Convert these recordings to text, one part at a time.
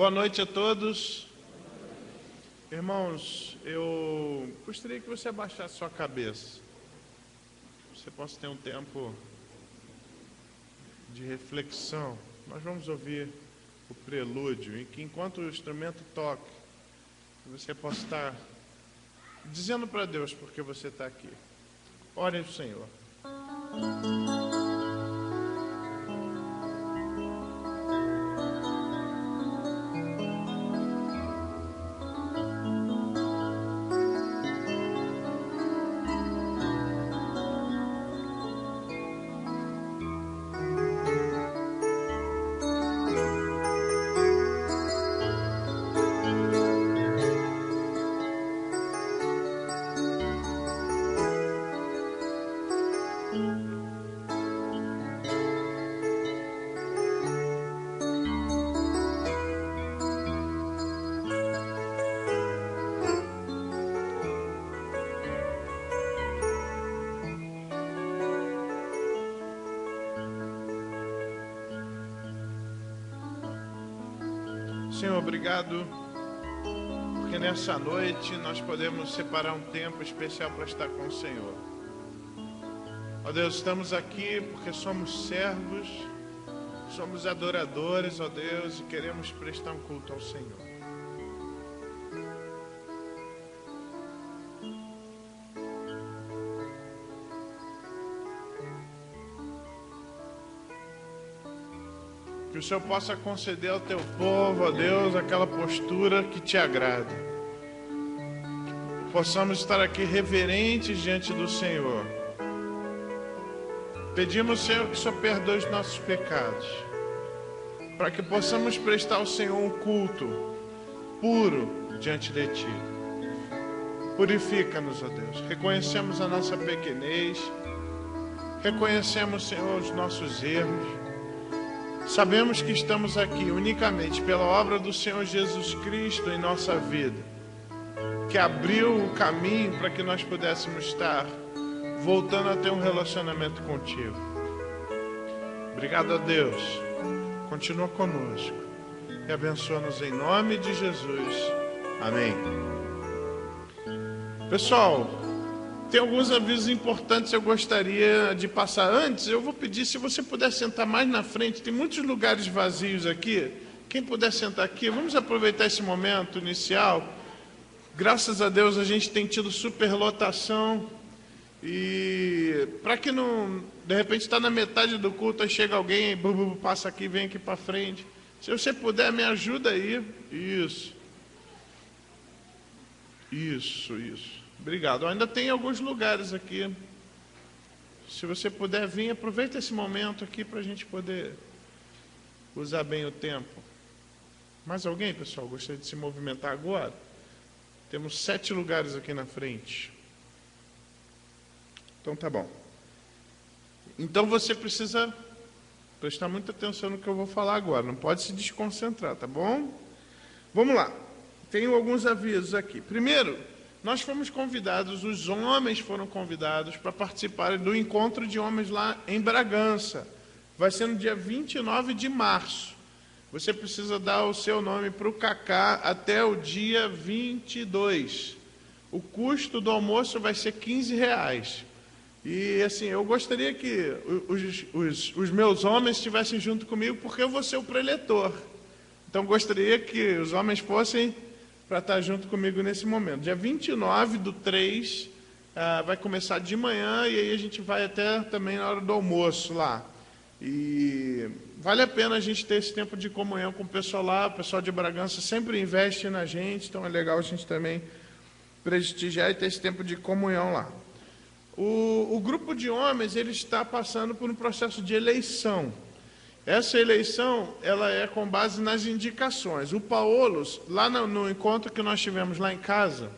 Boa noite a todos. Irmãos, eu gostaria que você abaixasse sua cabeça. Você possa ter um tempo de reflexão. Nós vamos ouvir o prelúdio, em que enquanto o instrumento toque, você possa estar dizendo para Deus por que você está aqui. Ore ao Senhor. Senhor, obrigado, porque nessa noite nós podemos separar um tempo especial para estar com o Senhor. Ó Deus, estamos aqui porque somos servos, somos adoradores, ó Deus, e queremos prestar um culto ao Senhor. Que o Senhor possa conceder ao teu povo, ó Deus, aquela postura que te agrada. Que possamos estar aqui reverentes diante do Senhor. Pedimos, Senhor, que o Senhor perdoe os nossos pecados, para que possamos prestar ao Senhor um culto puro diante de Ti. Purifica-nos, ó Deus. Reconhecemos a nossa pequenez, reconhecemos, Senhor, os nossos erros. Sabemos que estamos aqui unicamente pela obra do Senhor Jesus Cristo em nossa vida, que abriu o caminho para que nós pudéssemos estar voltando a ter um relacionamento contigo. Obrigado a Deus. Continua conosco e abençoa-nos em nome de Jesus. Amém. Pessoal, tem alguns avisos importantes eu gostaria de passar. Antes, eu vou pedir, se você puder sentar mais na frente, tem muitos lugares vazios aqui. Quem puder sentar aqui, vamos aproveitar esse momento inicial. Graças a Deus a gente tem tido superlotação. E para que não, de repente está na metade do culto, aí chega alguém, passa aqui, vem aqui para frente. Se você puder, me ajuda aí. Isso. Obrigado. Ainda tem alguns lugares aqui. Se você puder vir, aproveita esse momento aqui para a gente poder usar bem o tempo. Mais alguém, pessoal? Gostaria de se movimentar agora? Temos 7 lugares aqui na frente. Então tá bom. Então você precisa prestar muita atenção no que eu vou falar agora. Não pode se desconcentrar, tá bom? Vamos lá. Tenho alguns avisos aqui. Primeiro, nós fomos convidados, os homens foram convidados para participarem do encontro de homens lá em Bragança. Vai ser no dia 29 de março. Você precisa dar o seu nome para o Cacá até o dia 22. O custo do almoço vai ser R$15. E assim, eu gostaria que os meus homens estivessem junto comigo, porque eu vou ser o preletor. Então gostaria que os homens fossem para estar junto comigo nesse momento. Dia 29/3, vai começar de manhã e aí a gente vai até também na hora do almoço lá. E vale a pena a gente ter esse tempo de comunhão com o pessoal lá. O pessoal de Bragança sempre investe na gente, então é legal a gente também prestigiar e ter esse tempo de comunhão lá. O grupo de homens, ele está passando por um processo de eleição. Essa eleição, ela é com base nas indicações. O Paulo, lá no encontro que nós tivemos lá em casa,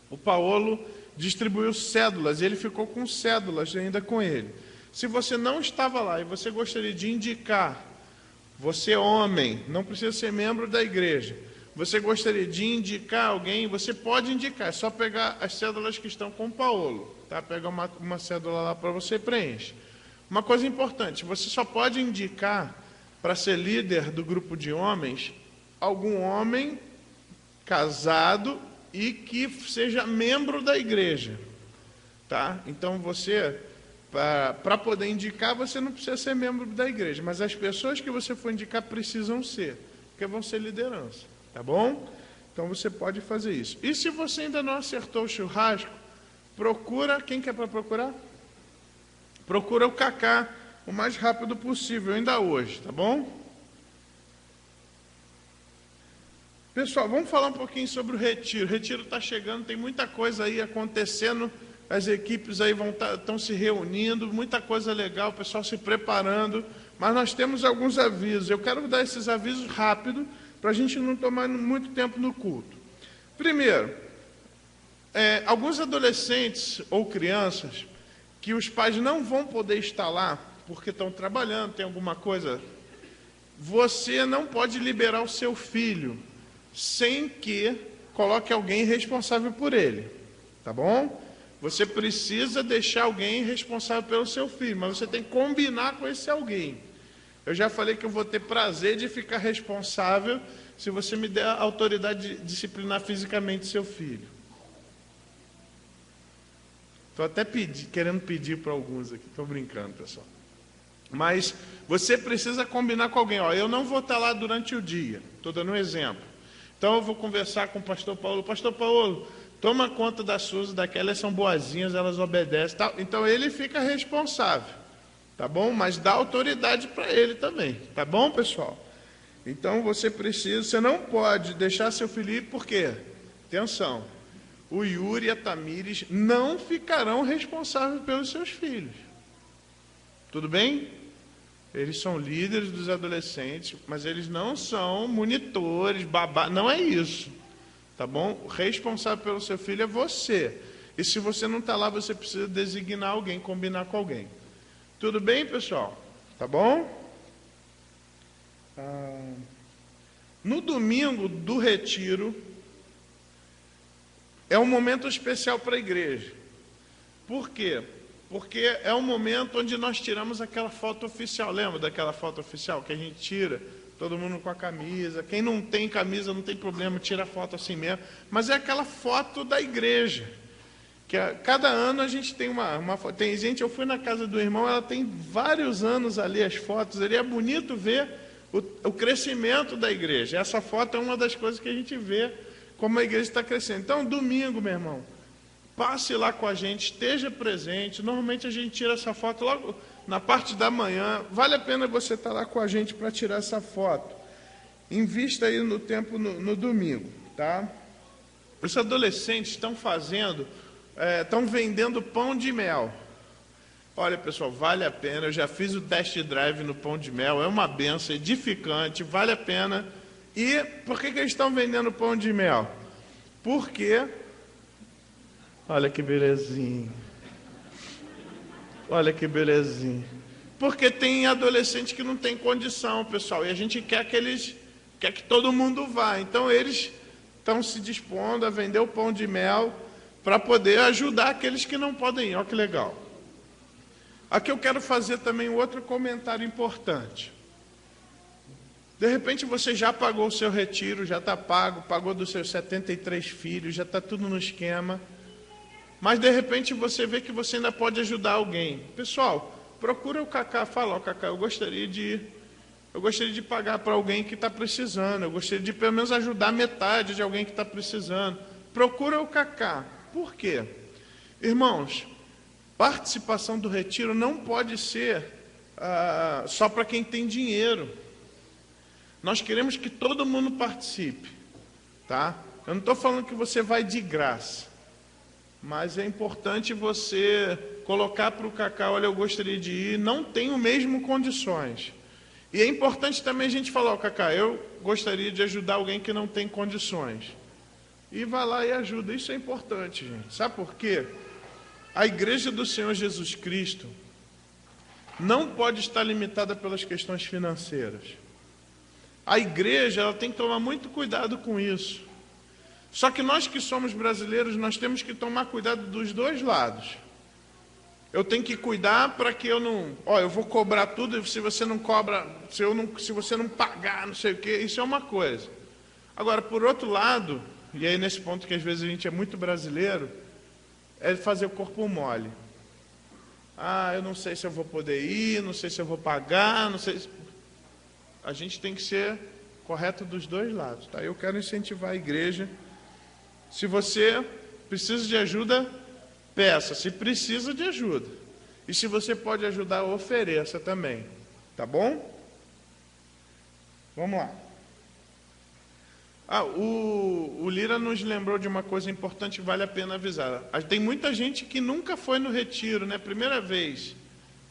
o Paulo distribuiu cédulas, e ele ficou com cédulas ainda com ele. Se você não estava lá e você gostaria de indicar, você homem, não precisa ser membro da igreja, você gostaria de indicar alguém, você pode indicar, é só pegar as cédulas que estão com o Paulo, tá? Pega uma cédula lá para você e preenche. Uma coisa importante, você só pode indicar para ser líder do grupo de homens algum homem casado e que seja membro da igreja, tá? Então você, para poder indicar, você não precisa ser membro da igreja, mas as pessoas que você for indicar precisam ser, porque vão ser liderança, tá bom? Então você pode fazer isso. E se você ainda não acertou o churrasco, procura, quem que é para procurar? Procura o Cacá o mais rápido possível, ainda hoje, tá bom? Pessoal, vamos falar um pouquinho sobre o retiro. O retiro está chegando, tem muita coisa aí acontecendo, as equipes aí estão se reunindo, muita coisa legal, o pessoal se preparando, mas nós temos alguns avisos. Eu quero dar esses avisos rápido, para a gente não tomar muito tempo no culto. Primeiro, alguns adolescentes ou crianças que os pais não vão poder estar lá, porque estão trabalhando, tem alguma coisa, você não pode liberar o seu filho sem que coloque alguém responsável por ele, tá bom? Você precisa deixar alguém responsável pelo seu filho, mas você tem que combinar com esse alguém. Eu já falei que eu vou ter prazer de ficar responsável se você me der a autoridade de disciplinar fisicamente seu filho. Estou até querendo pedir para alguns aqui, estou brincando, pessoal. Mas você precisa combinar com alguém. Ó, eu não vou estar lá durante o dia, estou dando um exemplo. Então eu vou conversar com o pastor Paulo. Pastor Paulo, toma conta das suas, daquelas são boazinhas, elas obedecem. Tal. Então ele fica responsável, tá bom? Mas dá autoridade para ele também, tá bom, pessoal? Então você não pode deixar seu filho ir, por quê? Atenção, o Yuri e a Tamires não ficarão responsáveis pelos seus filhos. Tudo bem? Eles são líderes dos adolescentes, mas eles não são monitores, babá, não é isso. Tá bom? O responsável pelo seu filho é você. E se você não está lá, você precisa designar alguém, combinar com alguém. Tudo bem, pessoal? Tá bom? No domingo do retiro, é um momento especial para a igreja. Por quê? Porque é um momento onde nós tiramos aquela foto oficial. Lembra daquela foto oficial que a gente tira? Todo mundo com a camisa. Quem não tem camisa não tem problema, tira a foto assim mesmo. Mas é aquela foto da igreja. Que cada ano a gente tem uma foto. Tem gente, eu fui na casa do irmão, ela tem vários anos ali as fotos. Ali é bonito ver o crescimento da igreja. Essa foto é uma das coisas que a gente vê como a igreja está crescendo. Então, domingo, meu irmão, passe lá com a gente, esteja presente. Normalmente a gente tira essa foto logo na parte da manhã. Vale a pena você estar lá com a gente para tirar essa foto. Invista aí no tempo no domingo, tá? Os adolescentes estão vendendo pão de mel. Olha, pessoal, vale a pena. Eu já fiz o test drive no pão de mel. É uma benção, edificante, vale a pena. E por que eles estão vendendo pão de mel? Porque... olha que belezinha. Olha que belezinha. Porque tem adolescente que não tem condição, pessoal. E a gente quer que todo mundo vá. Então eles estão se dispondo a vender o pão de mel para poder ajudar aqueles que não podem ir. Olha que legal. Aqui eu quero fazer também outro comentário importante. De repente você já pagou o seu retiro, já está pago, pagou dos seus 73 filhos, já está tudo no esquema. Mas de repente você vê que você ainda pode ajudar alguém. Pessoal, procura o Cacá, fala, ó, Cacá, eu gostaria de pagar para alguém que está precisando, eu gostaria de pelo menos ajudar metade de alguém que está precisando. Procura o Cacá. Por quê? Irmãos, participação do retiro não pode ser só para quem tem dinheiro. Nós queremos que todo mundo participe, tá? Eu não estou falando que você vai de graça. Mas é importante você colocar para o Cacá, olha, eu gostaria de ir, não tenho mesmo condições. E é importante também a gente falar, ó, Cacá, eu gostaria de ajudar alguém que não tem condições. E vai lá e ajuda, isso é importante, gente. Sabe por quê? A igreja do Senhor Jesus Cristo não pode estar limitada pelas questões financeiras. A igreja, ela tem que tomar muito cuidado com isso. Só que nós que somos brasileiros, nós temos que tomar cuidado dos dois lados. Eu tenho que cuidar para que eu não... eu vou cobrar tudo, se você não cobra, se você não pagar, não sei o quê, isso é uma coisa. Agora, por outro lado, e aí nesse ponto que às vezes a gente é muito brasileiro, é fazer o corpo mole. Eu não sei se eu vou poder ir, não sei se eu vou pagar, não sei se... A gente tem que ser correto dos dois lados, tá? Eu quero incentivar a igreja. Se você precisa de ajuda, peça. Se precisa de ajuda. E se você pode ajudar, ofereça também. Tá bom? Vamos lá. O Lira nos lembrou de uma coisa importante que vale a pena avisar. Tem muita gente que nunca foi no retiro, né? Primeira vez.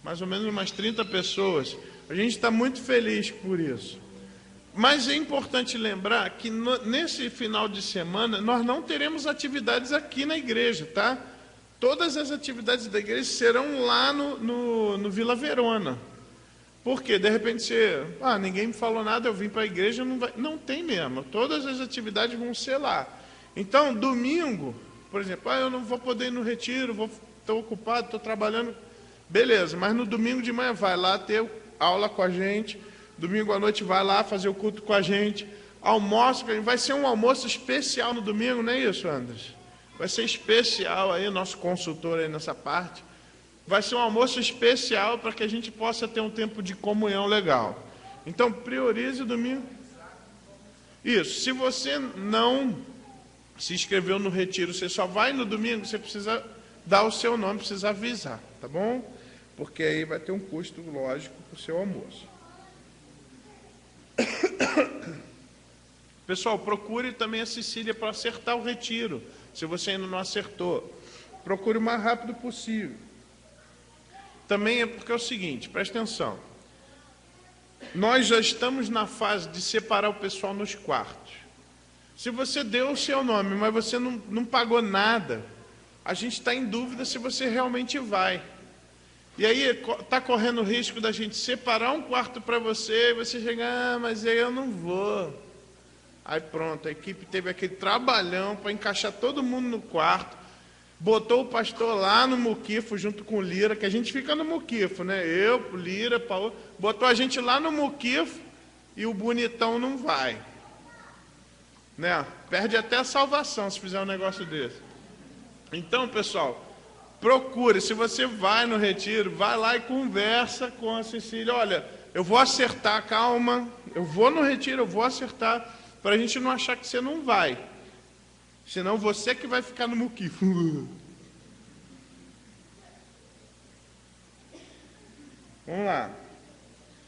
Mais ou menos umas 30 pessoas. A gente está muito feliz por isso. Mas é importante lembrar que nesse final de semana nós não teremos atividades aqui na igreja, tá? Todas as atividades da igreja serão lá no Vila Verona. Por quê? De repente você... ninguém me falou nada, eu vim para a igreja, não tem mesmo. Todas as atividades vão ser lá. Então, domingo, por exemplo, eu não vou poder ir no retiro, estou ocupado, estou trabalhando. Beleza, mas no domingo de manhã vai lá ter aula com a gente. Domingo à noite vai lá fazer o culto com a gente. Almoço, vai ser um almoço especial no domingo, não é isso, Andres? Vai ser especial aí, nosso consultor aí nessa parte. Vai ser um almoço especial para que a gente possa ter um tempo de comunhão legal. Então, priorize o domingo. Isso, se você não se inscreveu no retiro, você só vai no domingo, você precisa dar o seu nome, precisa avisar, tá bom? Porque aí vai ter um custo, lógico, para o seu almoço. Pessoal, procure também a Cecília para acertar o retiro. Se você ainda não acertou, procure o mais rápido possível. Também é porque é o seguinte, presta atenção. Nós já estamos na fase de separar o pessoal nos quartos. Se você deu o seu nome, mas você não pagou nada, a gente está em dúvida se você realmente vai. E aí está correndo o risco da gente separar um quarto para você e você chegar, mas aí eu não vou. Aí pronto, a equipe teve aquele trabalhão para encaixar todo mundo no quarto. Botou o pastor lá no muquifo junto com o Lira, que a gente fica no muquifo, né? Eu, Lira, Paulo. Botou a gente lá no muquifo e o bonitão não vai. Né? Perde até a salvação se fizer um negócio desse. Então, pessoal, procure. Se você vai no retiro, vai lá e conversa com a Cecília. Olha, eu vou acertar, calma. Eu vou no retiro, eu vou acertar, para a gente não achar que você não vai. Senão você que vai ficar no muquifo. Vamos lá.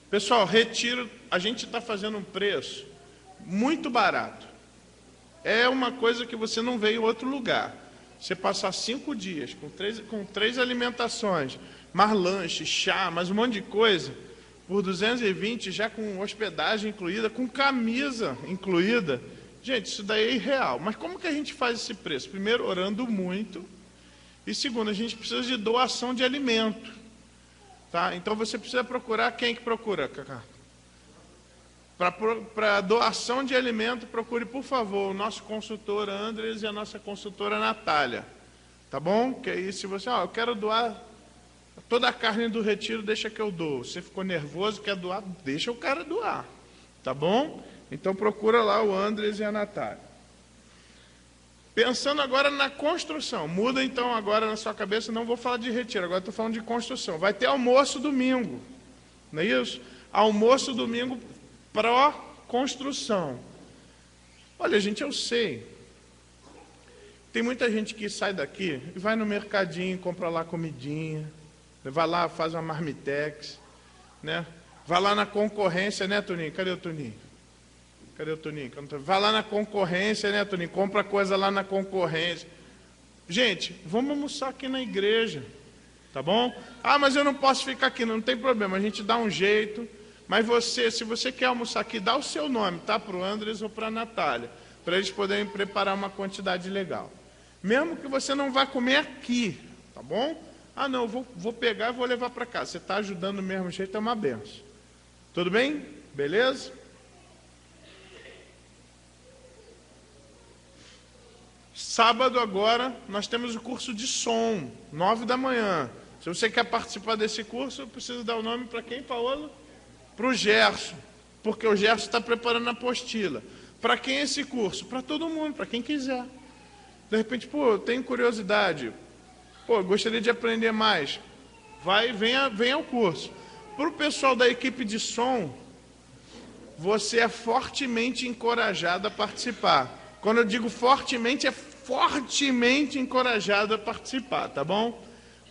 Pessoal, retiro, a gente está fazendo um preço muito barato. É uma coisa que você não vê em outro lugar. Você passar 5 dias com três alimentações, mais lanche, chá, mais um monte de coisa, por 220, já com hospedagem incluída, com camisa incluída. Gente, isso daí é irreal. Mas como que a gente faz esse preço? Primeiro, orando muito. E segundo, a gente precisa de doação de alimento. Tá? Então você precisa procurar, quem que procura, Cacá? Para doação de alimento, procure, por favor, o nosso consultor Andres e a nossa consultora Natália. Tá bom? Que aí, se você, eu quero doar toda a carne do retiro, deixa que eu dou. Você ficou nervoso, quer doar, deixa o cara doar. Tá bom? Então procura lá o Andres e a Natália. Pensando agora na construção. Muda então agora na sua cabeça, não vou falar de retiro, agora estou falando de construção. Vai ter almoço domingo. Não é isso? Almoço domingo pró-construção. Olha, gente, eu sei. Tem muita gente que sai daqui e vai no mercadinho, compra lá comidinha, vai lá, faz uma marmitex, né? Vai lá na concorrência, né, Toninho? Cadê o Toninho? Cadê o Toninho? Vai lá na concorrência, né, Toninho? Compra coisa lá na concorrência. Gente, vamos almoçar aqui na igreja, tá bom? Mas eu não posso ficar aqui, não tem problema, a gente dá um jeito. Mas você, se você quer almoçar aqui, dá o seu nome, tá? Para o Andres ou para a Natália, para eles poderem preparar uma quantidade legal. Mesmo que você não vá comer aqui, tá bom? Não, eu vou pegar e vou levar para casa. Você está ajudando do mesmo jeito, é uma benção. Tudo bem? Beleza? Sábado agora, nós temos o curso de som, 9 da manhã. Se você quer participar desse curso, eu preciso dar o nome para quem, Paola? Para o Gerson, porque o Gerson está preparando a apostila. Para quem é esse curso? Para todo mundo, para quem quiser. De repente, pô, eu tenho curiosidade, pô, gostaria de aprender mais. Venha ao curso. Para o pessoal da equipe de som, você é fortemente encorajado a participar. Quando eu digo fortemente, é fortemente encorajado a participar, tá bom?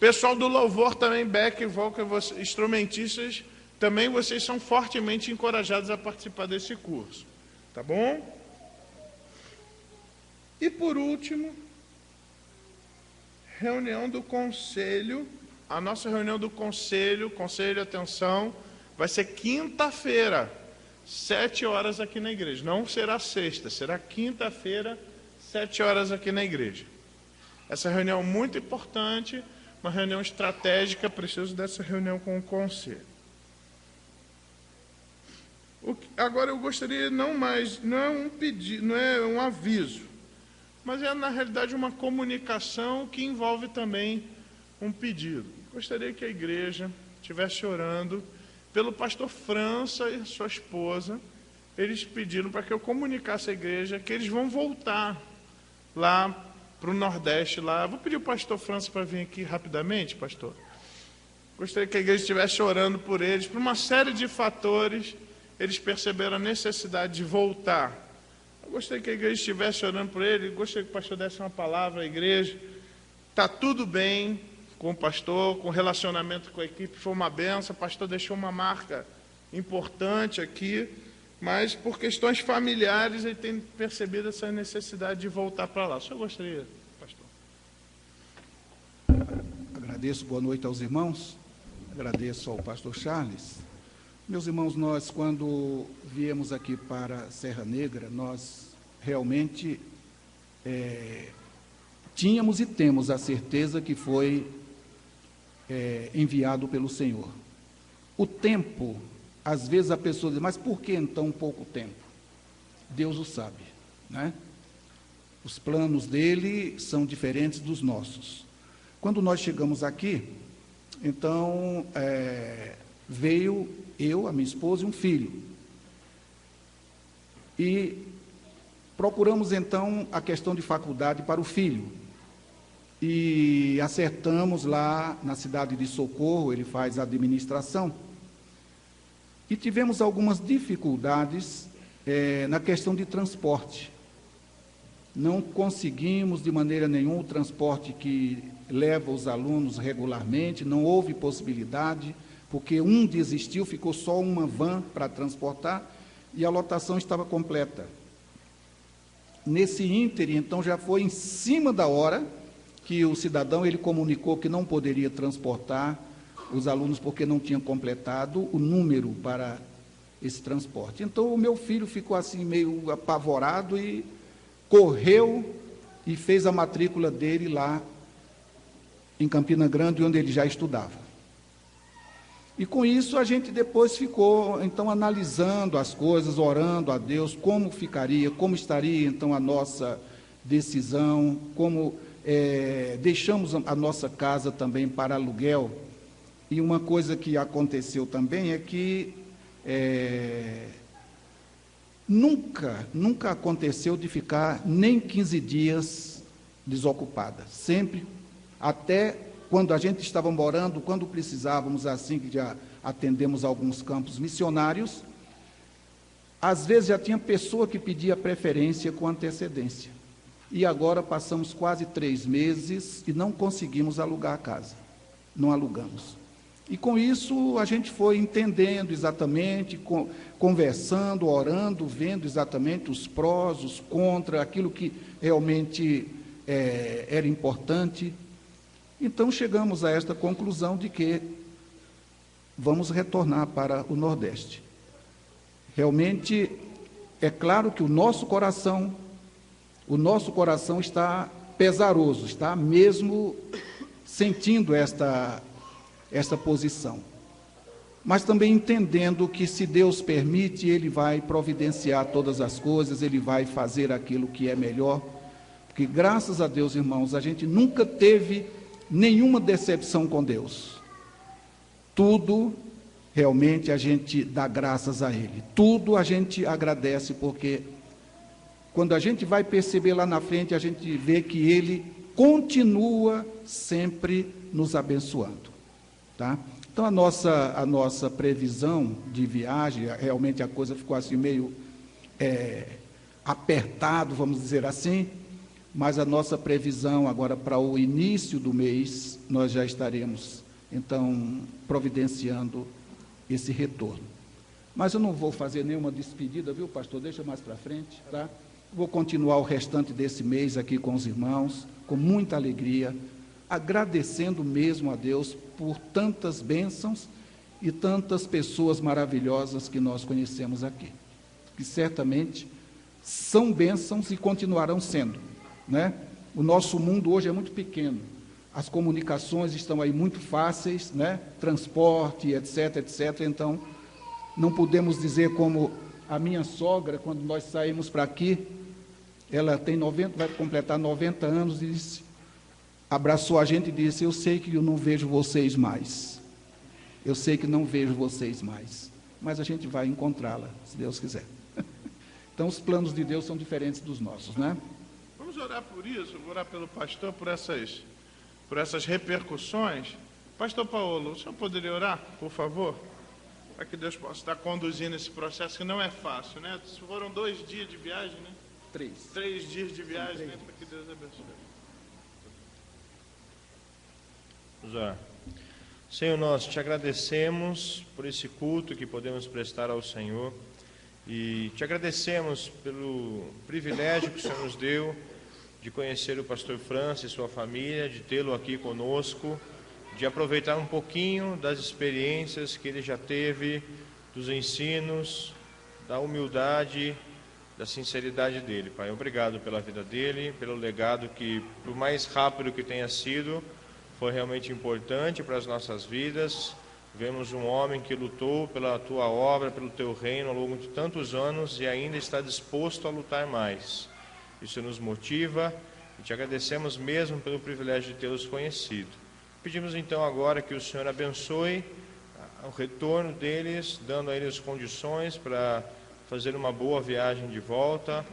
Pessoal do louvor também, back, vocal, instrumentistas, também vocês são fortemente encorajados a participar desse curso, tá bom? E por último, reunião do conselho. A nossa reunião do conselho, atenção, vai ser quinta-feira, 7 horas aqui na igreja. Não será sexta, será quinta-feira, 7 horas aqui na igreja. Essa reunião é muito importante, uma reunião estratégica, preciso dessa reunião com o conselho. Agora eu gostaria, não é um pedido, não é um aviso, mas é na realidade uma comunicação que envolve também um pedido. Gostaria que a igreja estivesse orando pelo pastor França e sua esposa. Eles pediram para que eu comunicasse à igreja que eles vão voltar lá para o Nordeste. Lá. Vou pedir o pastor França para vir aqui rapidamente, pastor. Gostaria que a igreja estivesse orando por eles, por uma série de fatores. Eles perceberam a necessidade de voltar. Eu gostaria que a igreja estivesse orando por eles. Gostaria que o pastor desse uma palavra à igreja. Está tudo bem com o pastor, com o relacionamento com a equipe, foi uma benção, o pastor deixou uma marca importante aqui, mas por questões familiares ele tem percebido essa necessidade de voltar para lá. O senhor gostaria, pastor? Agradeço, boa noite aos irmãos, agradeço ao pastor Charles. Meus irmãos, nós quando viemos aqui para Serra Negra, nós realmente tínhamos e temos a certeza que foi enviado pelo Senhor. O tempo, às vezes a pessoa diz, mas por que então pouco tempo? Deus o sabe, né? Os planos dele são diferentes dos nossos. Quando nós chegamos aqui, então veio eu, a minha esposa e um filho. E procuramos então a questão de faculdade para o filho. E acertamos lá na cidade de Socorro, ele faz administração. E tivemos algumas dificuldades na questão de transporte. Não conseguimos de maneira nenhuma o transporte que leva os alunos regularmente, não houve possibilidade, porque um desistiu, ficou só uma van para transportar e a lotação estava completa. Nesse ínterim, então, já foi em cima da hora que o cidadão ele comunicou que não poderia transportar os alunos porque não tinha completado o número para esse transporte. Então, o meu filho ficou assim meio apavorado e correu e fez a matrícula dele lá em Campina Grande, onde ele já estudava. E com isso a gente depois ficou, então, analisando as coisas, orando a Deus, como ficaria, como estaria, então, a nossa decisão, como deixamos a nossa casa também para aluguel. E uma coisa que aconteceu também é que nunca aconteceu de ficar nem 15 dias desocupada. Sempre, até quando a gente estava morando, quando precisávamos, assim que já atendemos alguns campos missionários, às vezes já tinha pessoa que pedia preferência com antecedência. E agora passamos quase 3 meses e não conseguimos alugar a casa. Não alugamos. E com isso a gente foi entendendo exatamente, conversando, orando, vendo exatamente os prós, os contras, aquilo que realmente era importante. Então chegamos a esta conclusão de que vamos retornar para o Nordeste. Realmente é claro que o nosso coração está pesaroso, está mesmo sentindo esta posição. Mas também entendendo que, se Deus permite, Ele vai providenciar todas as coisas, Ele vai fazer aquilo que é melhor. Porque, graças a Deus, irmãos, a gente nunca teve nenhuma decepção com Deus. Tudo, realmente, a gente dá graças a Ele. Tudo a gente agradece, porque quando a gente vai perceber lá na frente, a gente vê que Ele continua sempre nos abençoando, tá? Então, a nossa previsão de viagem, realmente a coisa ficou assim meio apertado, vamos dizer assim, mas a nossa previsão agora para o início do mês, nós já estaremos, então, providenciando esse retorno. Mas eu não vou fazer nenhuma despedida, viu, pastor? Deixa mais para frente, tá? Vou continuar o restante desse mês aqui com os irmãos, com muita alegria, agradecendo mesmo a Deus por tantas bênçãos e tantas pessoas maravilhosas que nós conhecemos aqui, que certamente são bênçãos e continuarão sendo, né? O nosso mundo hoje é muito pequeno, as comunicações estão aí muito fáceis, né? Transporte, etc, etc, então não podemos dizer como a minha sogra, quando nós saímos para aqui, ela tem 90, vai completar 90 anos, e abraçou a gente e disse: eu sei que eu não vejo vocês mais, eu sei que não vejo vocês mais, mas a gente vai encontrá-la, se Deus quiser. Então, os planos de Deus são diferentes dos nossos, né? Vamos orar por isso, vou orar pelo pastor, por essas repercussões. Pastor Paulo, o senhor poderia orar, por favor? Para que Deus possa estar conduzindo esse processo, que não é fácil, né? Foram 2 dias de viagem, né? 3 dias de viagem, né? Para que Deus abençoe. Vamos orar. Senhor, nós te agradecemos por esse culto que podemos prestar ao Senhor e te agradecemos pelo privilégio que o Senhor nos deu de conhecer o pastor Francis e sua família, de tê-lo aqui conosco, de aproveitar um pouquinho das experiências que ele já teve, dos ensinos, da humildade, da sinceridade dele. Pai, obrigado pela vida dele, pelo legado que, por mais rápido que tenha sido, foi realmente importante para as nossas vidas. Vemos um homem que lutou pela tua obra, pelo teu reino ao longo de tantos anos e ainda está disposto a lutar mais. Isso nos motiva e te agradecemos mesmo pelo privilégio de tê-los conhecido. Pedimos então agora que o Senhor abençoe o retorno deles, dando a eles condições para fazer uma boa viagem de volta,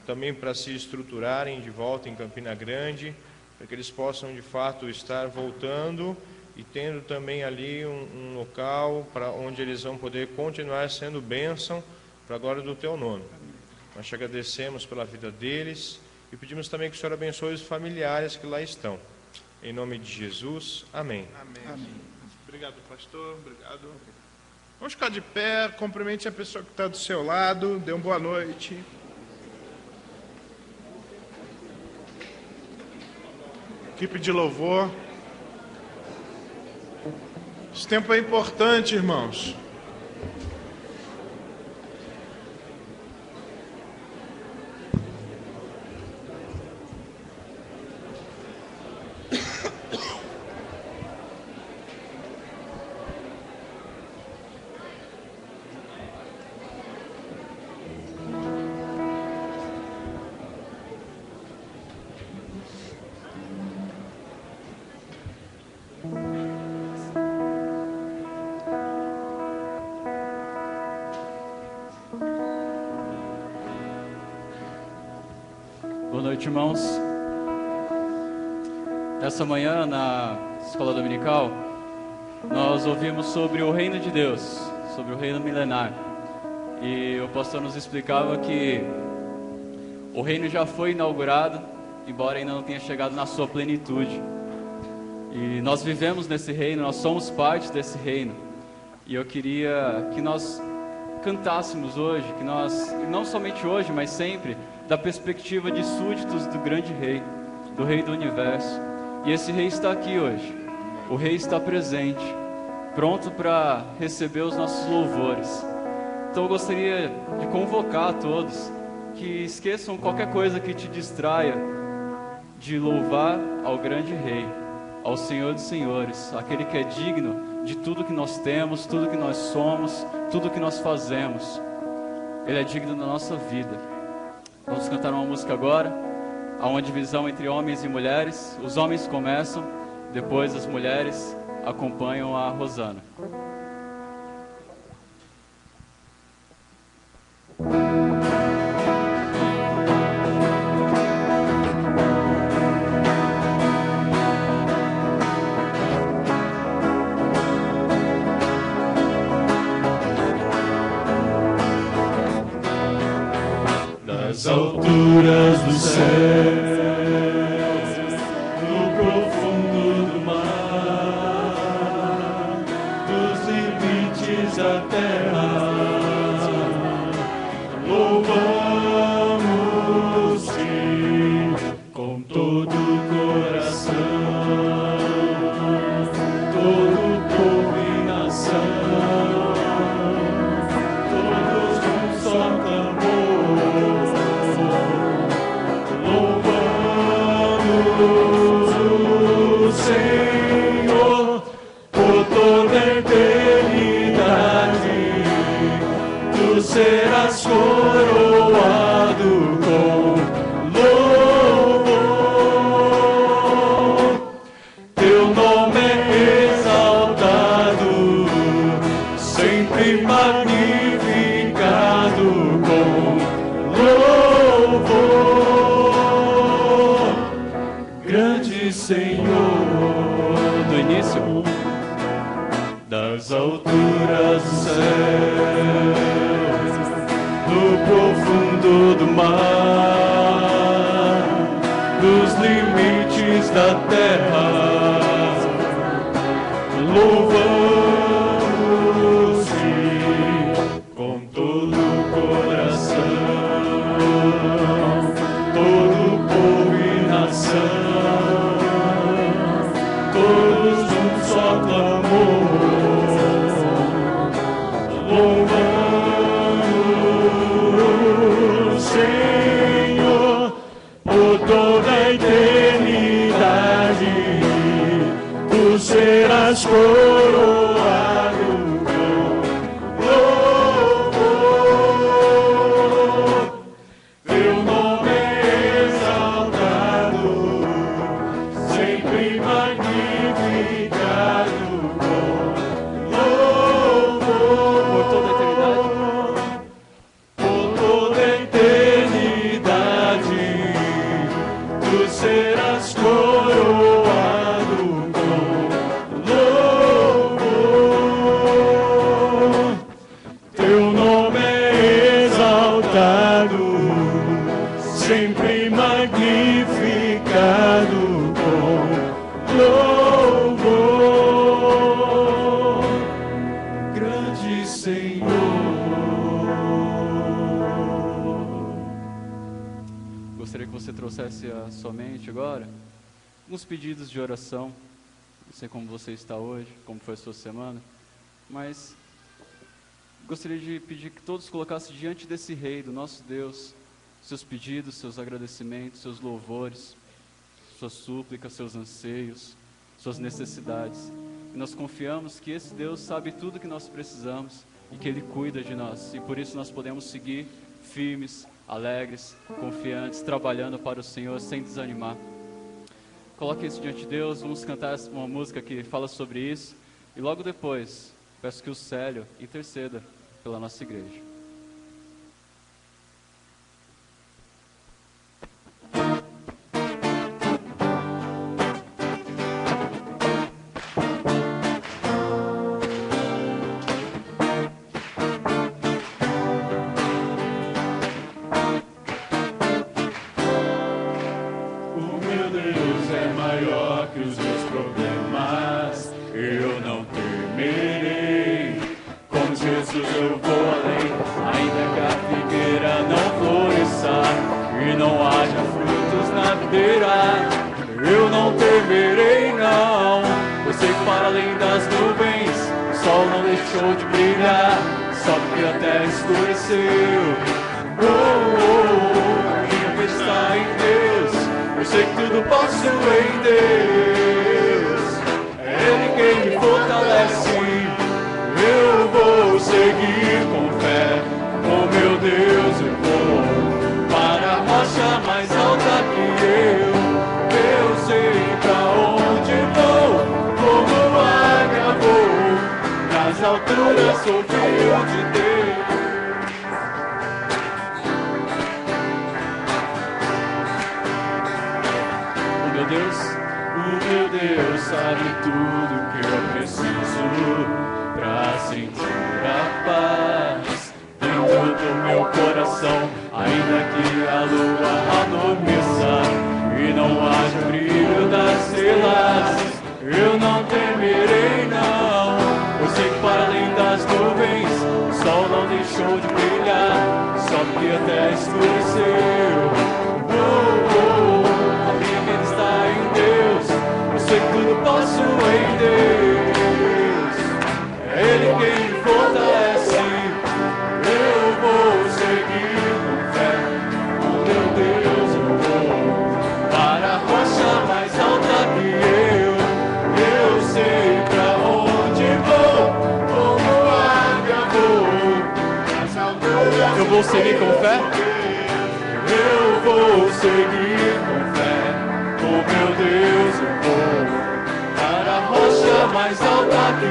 também para se estruturarem de volta em Campina Grande, para que eles possam de fato estar voltando e tendo também ali um local para onde eles vão poder continuar sendo bênção para a glória do teu nome. Nós te agradecemos pela vida deles e pedimos também que o Senhor abençoe os familiares que lá estão. Em nome de Jesus, amém. Amém. Amém. Obrigado, pastor. Obrigado. Vamos ficar de pé, cumprimente a pessoa que está do seu lado, dê uma boa noite. Equipe de louvor. Esse tempo é importante, irmãos. Boa noite, irmãos. Essa manhã, na escola dominical, nós ouvimos sobre o reino de Deus, sobre o reino milenar. E o pastor nos explicava que o reino já foi inaugurado, embora ainda não tenha chegado na sua plenitude. E nós vivemos nesse reino, nós somos parte desse reino. E eu queria que nós cantássemos hoje, que nós, não somente hoje, mas sempre, da perspectiva de súditos do grande rei, do rei do universo. E esse rei está aqui hoje. O rei está presente, pronto para receber os nossos louvores. Então eu gostaria de convocar a todos que esqueçam qualquer coisa que te distraia de louvar ao grande rei, ao Senhor dos senhores, aquele que é digno de tudo que nós temos, tudo que nós somos, tudo que nós fazemos. Ele é digno da nossa vida. Vamos cantar uma música agora. Há uma divisão entre homens e mulheres. Os homens começam, depois as mulheres acompanham a Rosana. terra. Louvamos-te com todo o coração, todo povo e nação, todos num só clamor. Louvamos o Senhor por toda a eternidade. Tu serás coroado com louvor. Teu nome é exaltado, sempre magnificado com louvor. Grande Senhor, Do início, das alturas do céu, no profundo do mar, dos limites da terra, louvamos-te com todo o coração, todo povo e nação, todos num só clamor. Louvamos, Senhor, por toda a eternidade. Tu serás coroado com louvor. Teu nome é exaltado, sempre magnificado com louvor. por toda a eternidade. Por toda a eternidade, tu serás coroado com louvor. Teu nome é exaltado, sempre magnificado com louvor. Grande Senhor. Gostaria que você trouxesse à sua mente agora alguns pedidos de oração. Não sei como você está hoje, como foi a sua semana, mas gostaria de pedir que todos colocassem diante desse Rei, do nosso Deus, seus pedidos, seus agradecimentos, seus louvores, suas súplicas, seus anseios, suas necessidades. E nós confiamos que esse Deus sabe tudo que nós precisamos e que Ele cuida de nós. E por isso nós podemos seguir firmes, alegres, confiantes, trabalhando para o Senhor sem desanimar. Coloque isso diante de Deus, vamos cantar uma música que fala sobre isso. E logo depois, peço que o Célio interceda pela nossa igreja. O meu Deus é maior que os meus problemas. Eu não temerei. Com Jesus eu vou além. Ainda que a figueira não floresça e não haja frutos na videira, eu não temerei não. Eu sei que para além das nuvens o sol não deixou de brilhar, só porque a terra escureceu. Oh, oh, oh, minha fé está em Deus. Eu sei que tudo posso em Deus. É Ele quem me fortalece. Eu vou seguir com fé. Oh meu Deus, eu vou para a rocha mais alta que eu. Eu sei pra onde vou, como águia vou. Nas alturas sou filho de Deus. O meu Deus sabe tudo que eu preciso pra sentir a paz dentro do meu coração. Ainda que a lua adormeça e não haja brilho das estrelas, eu não temerei não. Eu sei que para além das nuvens o vou seguir com fé. Eu vou seguir com fé, oh meu Deus, eu vou para a rocha mais alta que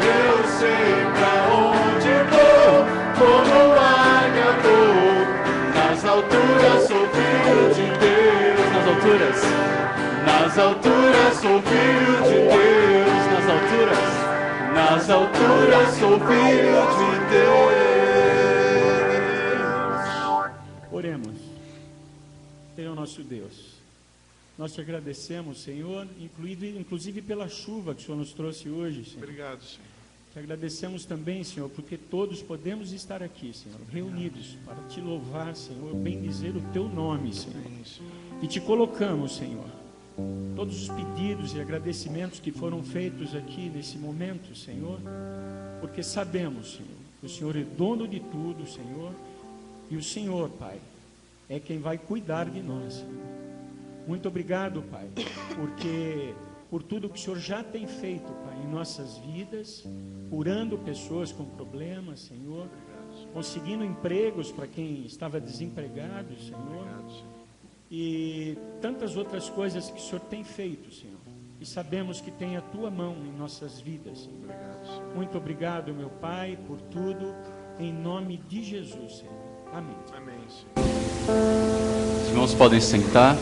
eu sei pra onde vou, como águia vou, nas alturas sou filho de Deus, nas alturas sou filho de Deus, nas alturas sou filho de Deus. Oremos. Senhor nosso Deus, nós te agradecemos, Senhor, inclusive pela chuva que o Senhor nos trouxe hoje, Senhor. Obrigado, Senhor. Te agradecemos também, Senhor, porque todos podemos estar aqui, Senhor, reunidos para te louvar, Senhor, bendizer o teu nome, Senhor. E te colocamos, Senhor, todos os pedidos e agradecimentos que foram feitos aqui nesse momento, Senhor, porque sabemos, Senhor, que o Senhor é dono de tudo, Senhor, e o Senhor, Pai, é quem vai cuidar de nós, Senhor. Muito obrigado, Pai, porque por tudo que o Senhor já tem feito, Pai, em nossas vidas, curando pessoas com problemas, Senhor, conseguindo empregos para quem estava desempregado, Senhor, e tantas outras coisas que o Senhor tem feito, Senhor, e sabemos que tem a Tua mão em nossas vidas, Senhor. Muito obrigado, meu Pai, por tudo, em nome de Jesus, Senhor. Amém. Amém, Senhor. Os irmãos podem sentar.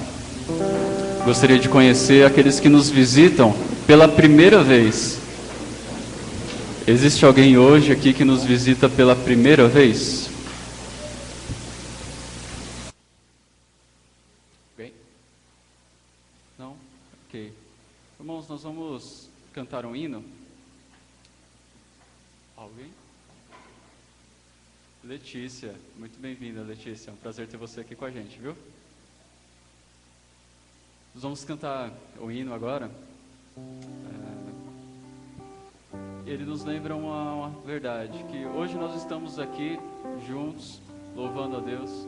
Gostaria de conhecer aqueles que nos visitam pela primeira vez. Existe alguém hoje aqui que nos visita pela primeira vez? Alguém? Não? Ok. Irmãos, nós vamos cantar um hino. Alguém? Letícia, muito bem-vinda, Letícia. É um prazer ter você aqui com a gente, viu? Nós vamos cantar o hino agora. Ele nos lembra uma verdade, que hoje nós estamos aqui juntos, louvando a Deus,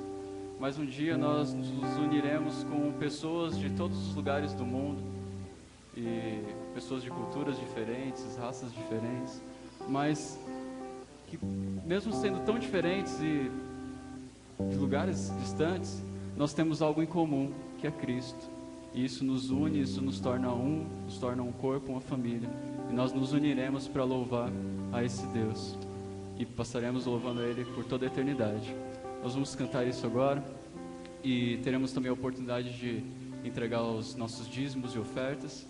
mas um dia nós nos uniremos com pessoas de todos os lugares do mundo, e pessoas de culturas diferentes, raças diferentes, mas que mesmo sendo tão diferentes e de lugares distantes, nós temos algo em comum, que é Cristo. E isso nos une, isso nos torna um corpo, uma família. E nós nos uniremos para louvar a esse Deus. E passaremos louvando a Ele por toda a eternidade. Nós vamos cantar isso agora. E teremos também a oportunidade de entregar os nossos dízimos e ofertas.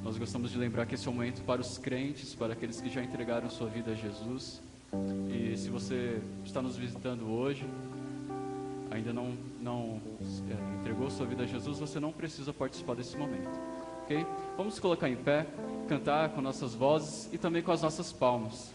Nós gostamos de lembrar que esse é um momento para os crentes, para aqueles que já entregaram sua vida a Jesus. E se você está nos visitando hoje, ainda não entregou sua vida a Jesus, você não precisa participar desse momento, ok? Vamos colocar em pé, cantar com nossas vozes e também com as nossas palmas.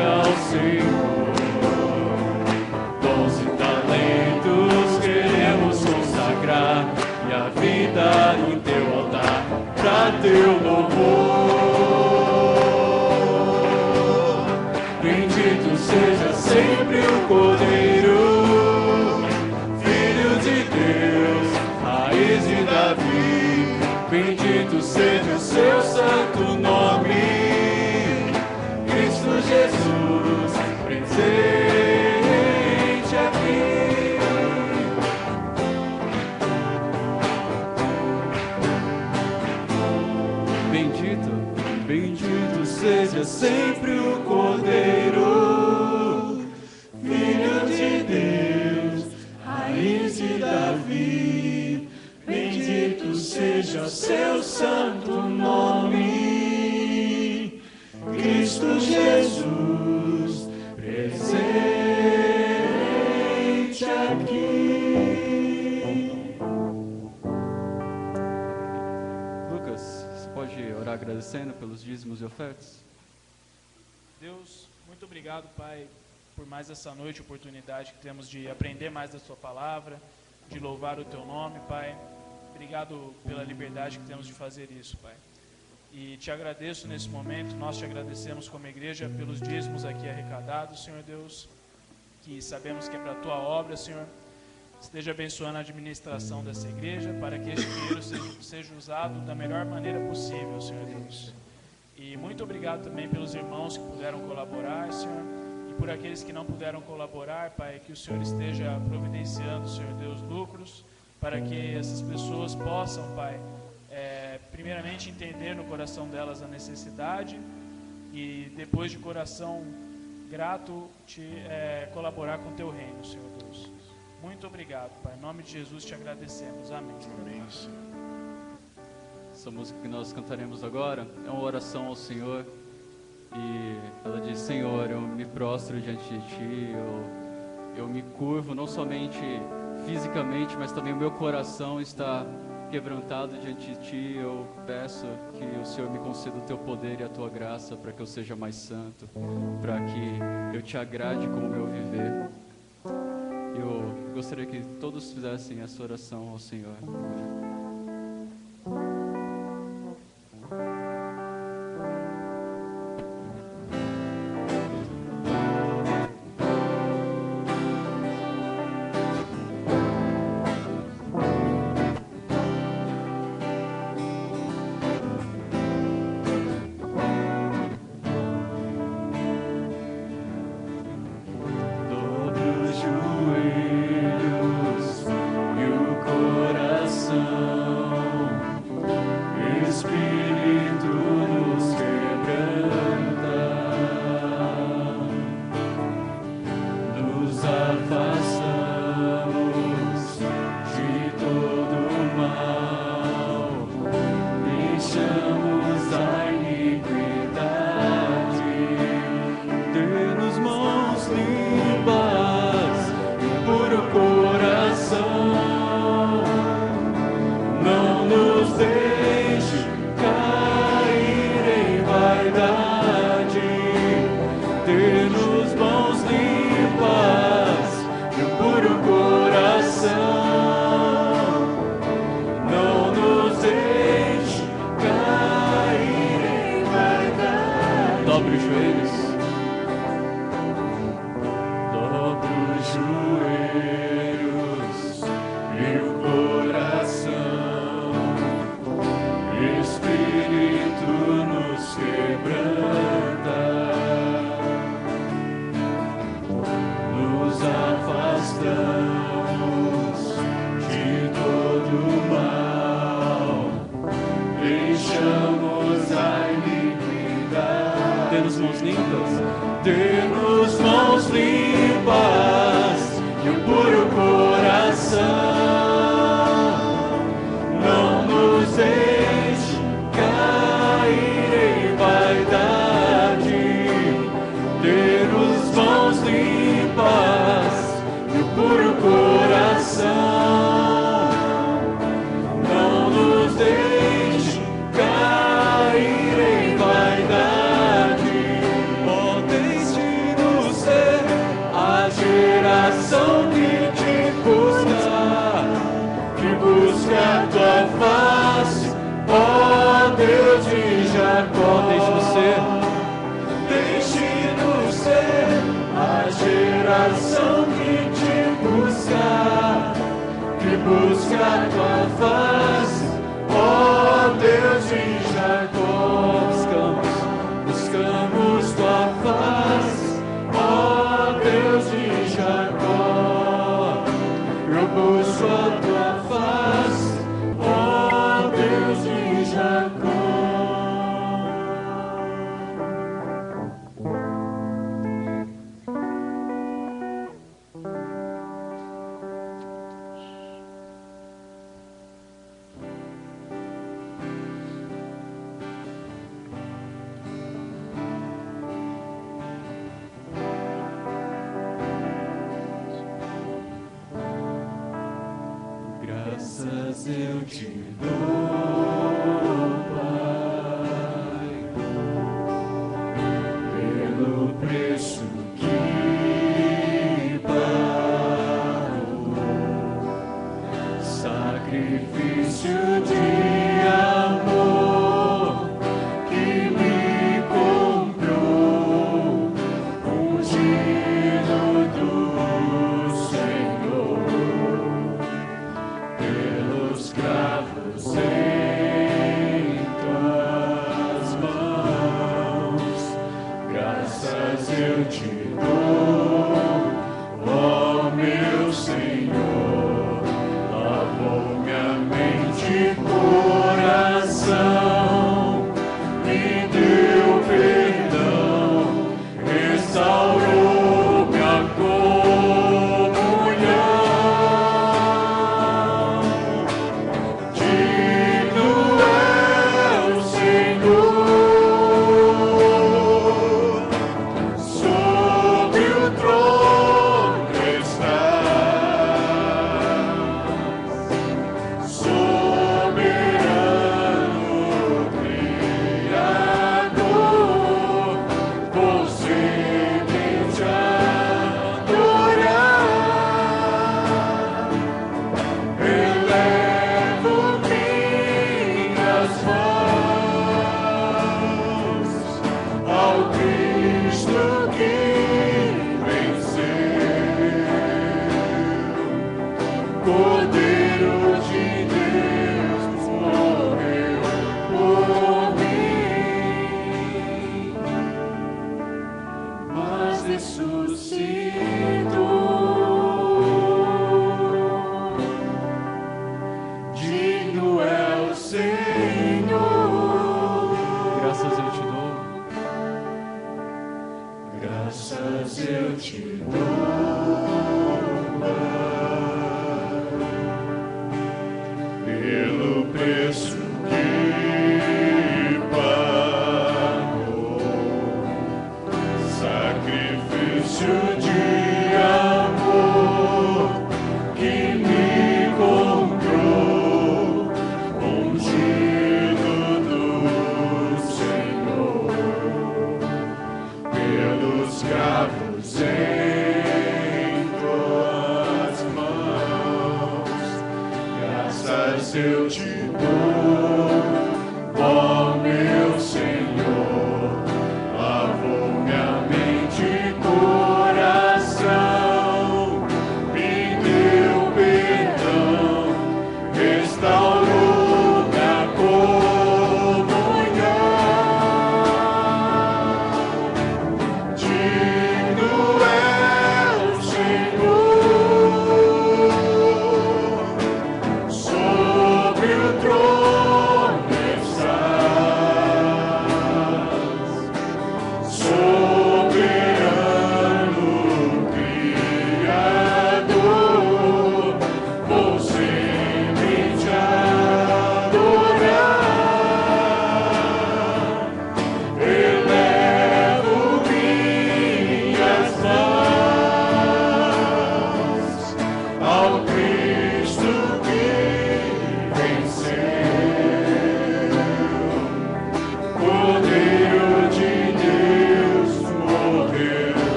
ao Senhor. Dons e talentos queremos consagrar e a vida em teu altar pra teu louvor. Bendito seja sempre o Cordeiro, Filho de Deus, raiz de Davi. Bendito seja o seu santo nome, Cristo Jesus, presente aqui. Bendito, bendito seja sempre o Cordeiro, Filho de Deus, raiz de Davi. Bendito seja o seu santo nome, Cristo Jesus, presente aqui. Lucas, você pode orar agradecendo pelos dízimos e ofertas? Deus, muito obrigado, Pai, por mais essa noite, oportunidade que temos de aprender mais da Sua palavra, de louvar o Teu nome, Pai. Obrigado pela liberdade que temos de fazer isso, Pai. E te agradeço nesse momento, nós te agradecemos como igreja pelos dízimos aqui arrecadados, Senhor Deus, que sabemos que é para a Tua obra, Senhor. Esteja abençoando a administração dessa igreja, para que este dinheiro seja usado da melhor maneira possível, Senhor Deus. E muito obrigado também pelos irmãos que puderam colaborar, Senhor, e por aqueles que não puderam colaborar, Pai, que o Senhor esteja providenciando, Senhor Deus, lucros, para que essas pessoas possam, Pai, primeiramente entender no coração delas a necessidade e depois de coração grato colaborar com o Teu reino, Senhor Deus. Muito obrigado, Pai. Em nome de Jesus te agradecemos. Amém. Amém, Senhor. Essa música que nós cantaremos agora é uma oração ao Senhor e ela diz: Senhor, eu me prostro diante de Ti, eu me curvo não somente fisicamente, mas também o meu coração está quebrantado diante de Ti. Eu peço que o Senhor me conceda o Teu poder e a Tua graça para que eu seja mais santo, para que eu Te agrade com o meu viver. Eu gostaria que todos fizessem essa oração ao Senhor. Dê-nos mãos limpas e um puro coração. Não nos deixe cair em vaidade. Dê-nos mãos limpas e um puro coração. Não nos deixe cair em vaidade. Podem Jacó, deixe-nos ser. Deixe-nos ser a geração que te busca a tua face, ó Deus de Jacó. Buscamos tua face, ó Deus de Jacó. Eu busco a tua face, ó Deus de Jacó. Graças eu te dou, Pai, pelo preço que pagou, sacrifício de amor que me comprou, ungido do Senhor. Pelos cravos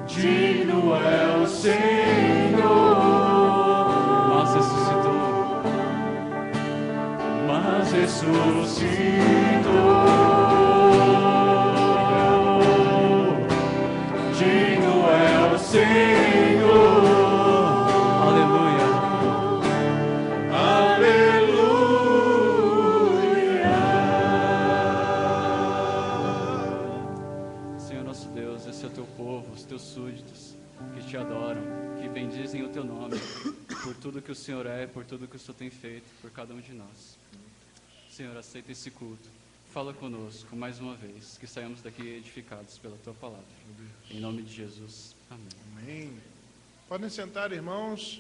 Digno é o Senhor, mas ressuscitou. Digno é o Senhor. Aleluia. Senhor nosso Deus, esse é o teu povo, os teus súditos, que te adoram, que bendizem o teu nome, por tudo que o Senhor é, por tudo que o Senhor tem feito, por cada um de nós. Senhor, aceita esse culto. Fala conosco mais uma vez, que saímos daqui edificados pela tua palavra. Em nome de Jesus. Amém. Amém. Podem sentar, irmãos.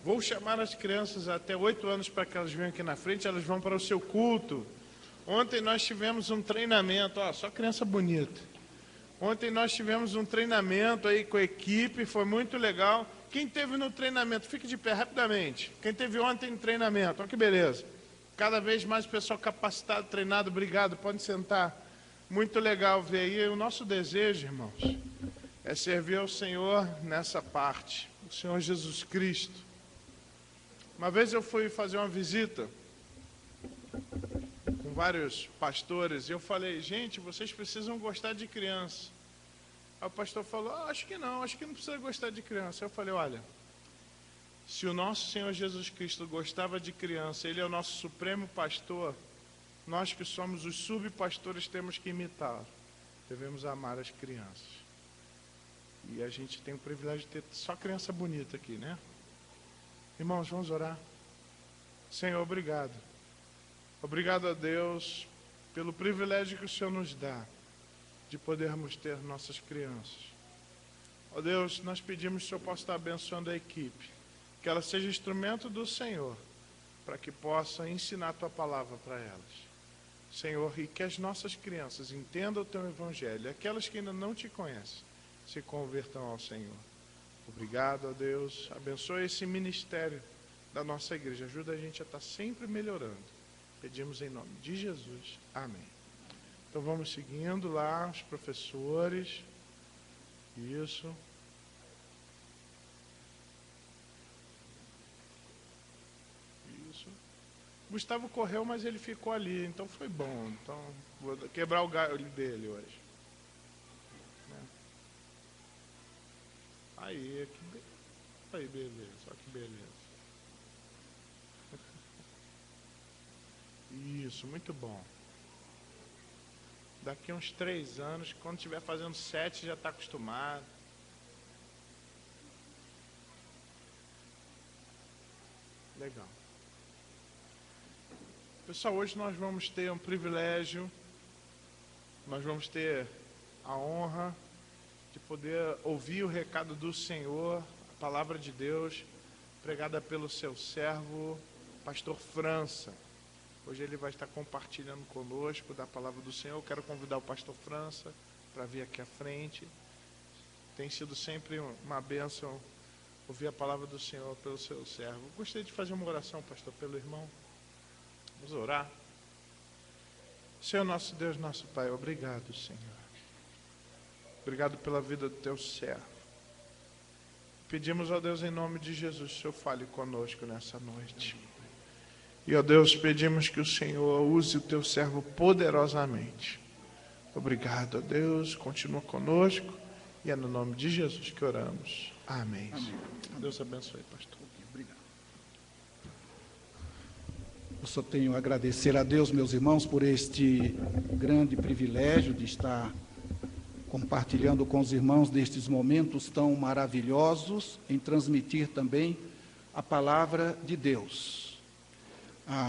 Vou chamar as crianças até 8 anos para que elas venham aqui na frente, elas vão para o seu culto. Ontem nós tivemos um treinamento, ó, só criança bonita. Ontem nós tivemos um treinamento aí com a equipe, foi muito legal. Quem teve no treinamento, fique de pé rapidamente. Quem teve ontem no treinamento, olha que beleza. Cada vez mais pessoal capacitado, treinado, obrigado, podem sentar. Muito legal ver aí. O nosso desejo, irmãos, é servir ao Senhor nessa parte, o Senhor Jesus Cristo. Uma vez eu fui fazer uma visita com vários pastores e eu falei, gente, vocês precisam gostar de criança. Aí o pastor falou, acho que não precisa gostar de criança. Eu falei, olha, se o nosso Senhor Jesus Cristo gostava de criança, Ele é o nosso supremo pastor, nós que somos os subpastores temos que imitá-lo. Devemos amar as crianças. E a gente tem o privilégio de ter só criança bonita aqui, né? Irmãos, vamos orar. Senhor, obrigado. Obrigado a Deus pelo privilégio que o Senhor nos dá de podermos ter nossas crianças. Ó Deus, nós pedimos que o Senhor possa estar abençoando a equipe, que ela seja instrumento do Senhor, para que possa ensinar a Tua palavra para elas. Senhor, e que as nossas crianças entendam o Teu Evangelho, aquelas que ainda não Te conhecem, se convertam ao Senhor. Obrigado, ó Deus, abençoe esse ministério da nossa igreja, ajuda a gente a estar sempre melhorando. Pedimos em nome de Jesus. Amém. Então vamos seguindo lá, os professores. Isso. Isso. Gustavo correu, mas ele ficou ali, então foi bom. Então vou quebrar o galho dele hoje. Aí, aí, beleza, olha que beleza. Isso, muito bom. Daqui uns 3 anos, quando estiver fazendo 7, já está acostumado. Legal. Pessoal, hoje nós vamos ter um privilégio, nós vamos ter a honra de poder ouvir o recado do Senhor, a palavra de Deus, pregada pelo seu servo, pastor França. Hoje ele vai estar compartilhando conosco da palavra do Senhor. Eu quero convidar o pastor França para vir aqui à frente. Tem sido sempre uma bênção ouvir a palavra do Senhor pelo seu servo. Gostaria de fazer uma oração, pastor, pelo irmão. Vamos orar. Senhor nosso Deus, nosso Pai, obrigado, Senhor. Obrigado pela vida do teu servo. Pedimos, ó Deus, em nome de Jesus, que o Senhor fale conosco nessa noite. E, ó Deus, pedimos que o Senhor use o teu servo poderosamente. Obrigado, ó Deus, continua conosco. E é no nome de Jesus que oramos. Amém. Amém. Deus abençoe, pastor. Obrigado. Eu só tenho a agradecer a Deus, meus irmãos, por este grande privilégio de estar compartilhando com os irmãos destes momentos tão maravilhosos, em transmitir também a palavra de Deus.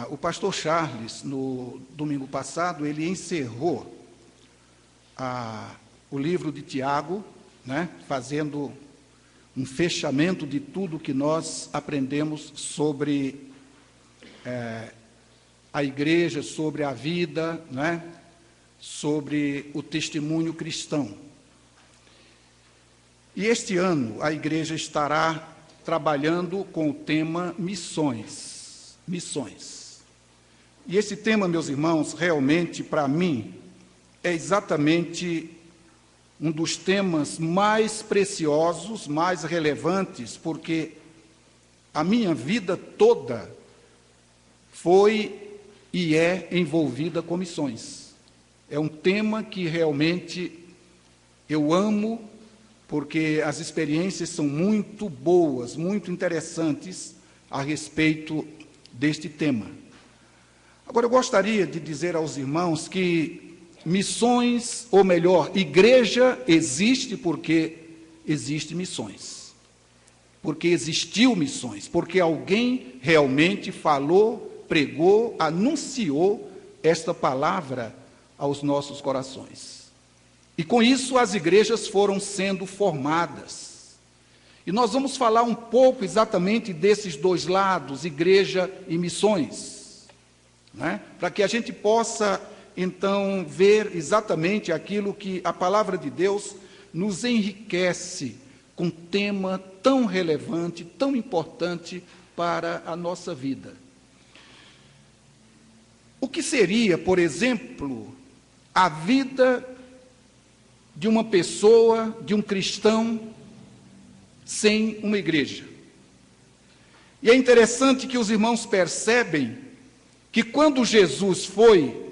O pastor Charles, no domingo passado, ele encerrou o livro de Tiago, né, fazendo um fechamento de tudo que nós aprendemos sobre a igreja, sobre a vida, né, sobre o testemunho cristão. E este ano a igreja estará trabalhando com o tema missões. missões. E esse tema, meus irmãos, realmente, para mim, é exatamente um dos temas mais preciosos, mais relevantes, porque a minha vida toda foi e é envolvida com missões. É um tema que realmente eu amo, porque as experiências são muito boas, muito interessantes a respeito deste tema. Agora, eu gostaria de dizer aos irmãos que missões, ou melhor, igreja existe porque existe missões. Porque existiu missões, porque alguém realmente falou, pregou, anunciou esta palavra aos nossos corações. E com isso as igrejas foram sendo formadas. E nós vamos falar um pouco exatamente desses dois lados, igreja e missões, né? Para que a gente possa, então, ver exatamente aquilo que a palavra de Deus nos enriquece com um tema tão relevante, tão importante para a nossa vida. O que seria, por exemplo, a vida de uma pessoa, de um cristão, sem uma igreja? E é interessante que os irmãos percebem que quando Jesus foi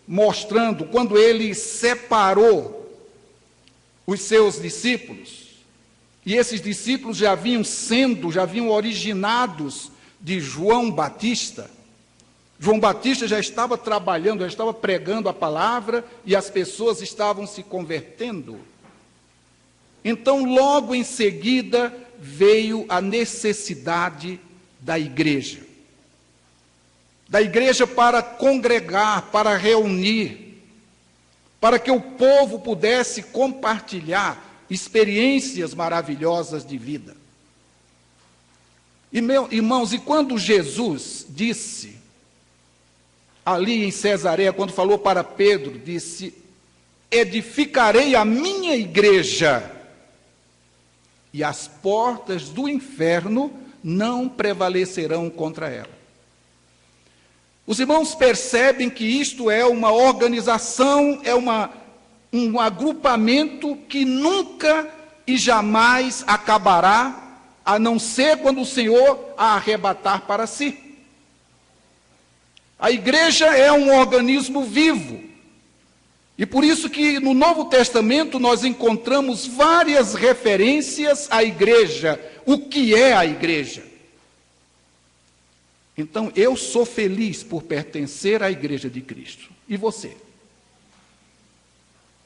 mostrando, quando ele separou os seus discípulos, e esses discípulos já haviam originados de João Batista. João Batista já estava trabalhando, já estava pregando a palavra e as pessoas estavam se convertendo. Então, logo em seguida, veio a necessidade da igreja. Da igreja para congregar, para reunir, para que o povo pudesse compartilhar experiências maravilhosas de vida. E, irmãos, e quando Jesus disse, ali em Cesareia, quando falou para Pedro, disse: edificarei a minha igreja, e as portas do inferno não prevalecerão contra ela. Os irmãos percebem que isto é uma organização, é um agrupamento que nunca e jamais acabará, a não ser quando o Senhor a arrebatar para si. A igreja é um organismo vivo. E por isso que no Novo Testamento nós encontramos várias referências à igreja. O que é a igreja? Então, eu sou feliz por pertencer à igreja de Cristo. E você?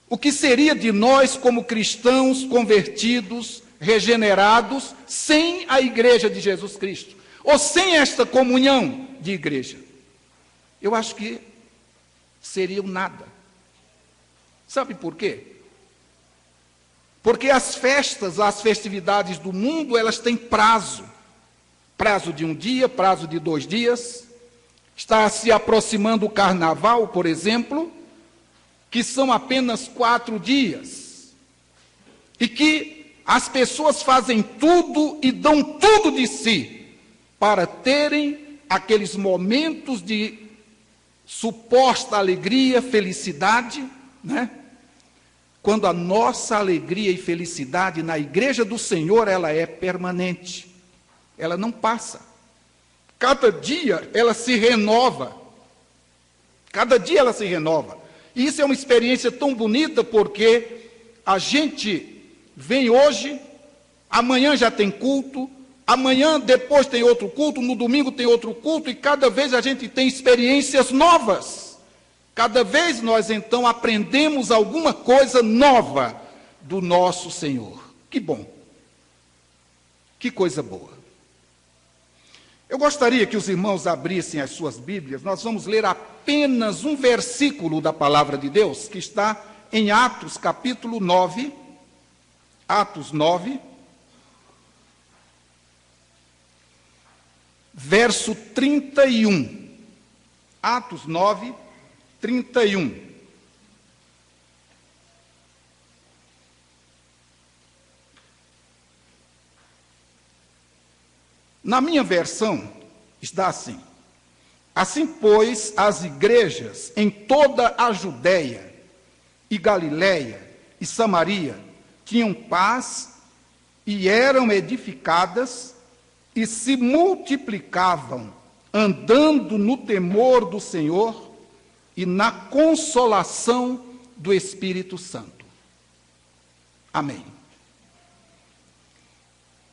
O que seria de nós como cristãos convertidos, regenerados, sem a igreja de Jesus Cristo? Ou sem esta comunhão de igreja? Eu acho que seria um nada. Sabe por quê? Porque as festas, as festividades do mundo, elas têm prazo. Prazo de um dia, prazo de 2 dias. Está se aproximando o carnaval, por exemplo, que são apenas 4 dias. E que as pessoas fazem tudo e dão tudo de si para terem aqueles momentos de suposta alegria, felicidade, né? Quando a nossa alegria e felicidade na igreja do Senhor, ela é permanente, ela não passa. Cada dia ela se renova, cada dia ela se renova. E isso é uma experiência tão bonita, porque a gente vem hoje, amanhã já tem culto, amanhã depois tem outro culto, no domingo tem outro culto, e cada vez a gente tem experiências novas. Cada vez nós então aprendemos alguma coisa nova do nosso Senhor. Que bom. Que coisa boa. Eu gostaria que os irmãos abrissem as suas Bíblias. Nós vamos ler apenas um versículo da palavra de Deus, que está em Atos capítulo 9. Atos 9. Verso 31. Atos 9, 31. Na minha versão, está assim: Assim, pois, as igrejas em toda a Judéia e Galiléia e Samaria tinham paz e eram edificadas e se multiplicavam, andando no temor do Senhor e na consolação do Espírito Santo. Amém.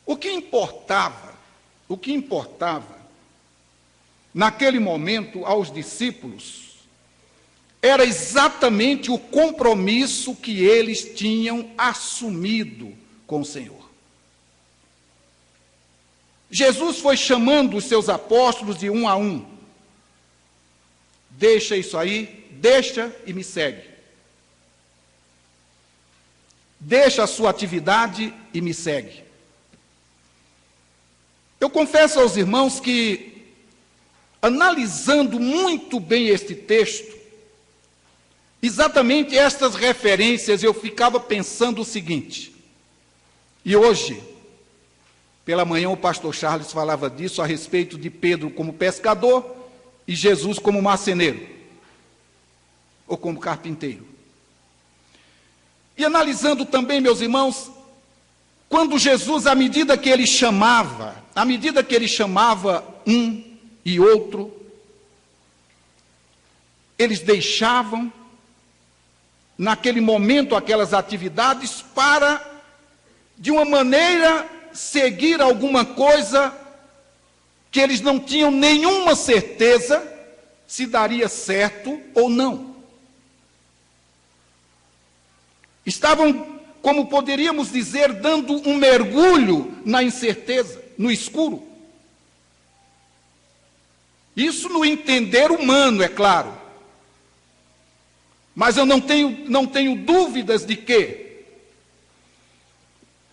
O que importava naquele momento aos discípulos era exatamente o compromisso que eles tinham assumido com o Senhor. Jesus foi chamando os seus apóstolos de um a um. Deixa isso aí, deixa e me segue. Deixa a sua atividade e me segue. Eu confesso aos irmãos que, analisando muito bem este texto, exatamente estas referências, eu ficava pensando o seguinte, e hoje, pela manhã o pastor Charles falava disso a respeito de Pedro como pescador e Jesus como marceneiro, ou como carpinteiro. E analisando também, meus irmãos, quando Jesus, à medida que ele chamava um e outro, eles deixavam, naquele momento, aquelas atividades para, de uma maneira, seguir alguma coisa que eles não tinham nenhuma certeza se daria certo ou não. Estavam, como poderíamos dizer, dando um mergulho na incerteza, no escuro. Isso no entender humano, é claro. Mas eu não tenho dúvidas de que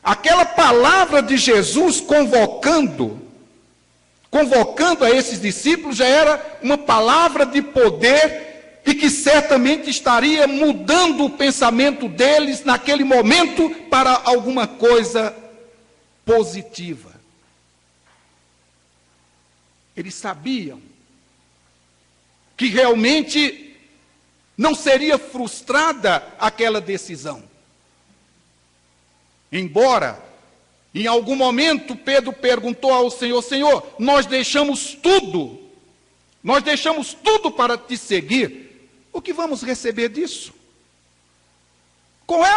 aquela palavra de Jesus convocando a esses discípulos já era uma palavra de poder e que certamente estaria mudando o pensamento deles naquele momento para alguma coisa positiva. Eles sabiam que realmente não seria frustrada aquela decisão. Embora, em algum momento, Pedro perguntou ao Senhor: Senhor, nós deixamos tudo para te seguir, o que vamos receber disso? Qual é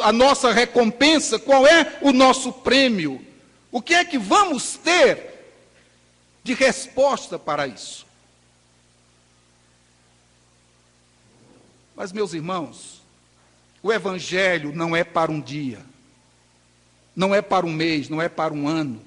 a nossa recompensa? Qual é o nosso prêmio? O que é que vamos ter de resposta para isso? Mas, meus irmãos, o Evangelho não é para um dia, não é para um mês, não é para um ano.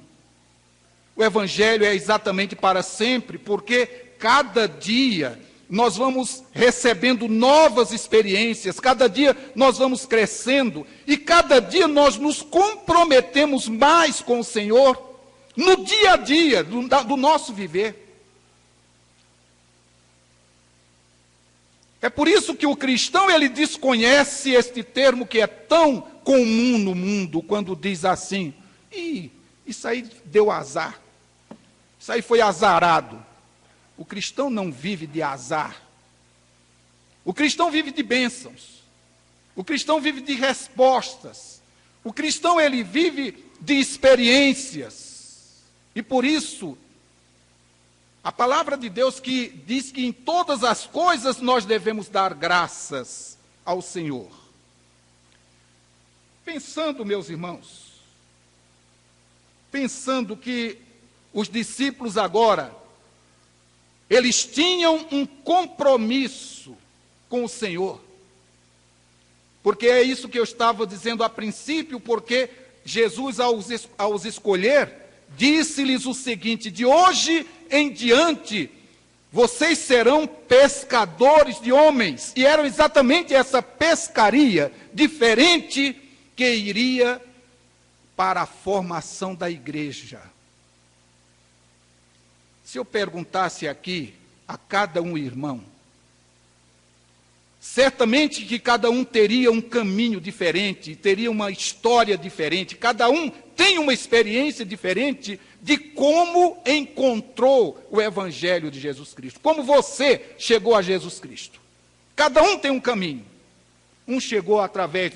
O Evangelho é exatamente para sempre, porque cada dia nós vamos recebendo novas experiências, cada dia nós vamos crescendo, e cada dia nós nos comprometemos mais com o Senhor, no dia a dia do nosso viver. É por isso que o cristão, ele desconhece este termo que é tão comum no mundo, quando diz assim: isso aí deu azar, isso aí foi azarado. O cristão não vive de azar. O cristão vive de bênçãos. O cristão vive de respostas. O cristão, ele vive de experiências. E por isso, a palavra de Deus que diz que em todas as coisas nós devemos dar graças ao Senhor. Pensando, meus irmãos, que os discípulos agora, eles tinham um compromisso com o Senhor. Porque é isso que eu estava dizendo a princípio, porque Jesus, ao os escolher, disse-lhes o seguinte: de hoje em diante, vocês serão pescadores de homens. E era exatamente essa pescaria diferente que iria para a formação da igreja. Se eu perguntasse aqui a cada um irmão, certamente que cada um teria um caminho diferente, teria uma história diferente, cada um tem uma experiência diferente de como encontrou o Evangelho de Jesus Cristo, como você chegou a Jesus Cristo. Cada um tem um caminho. Um chegou através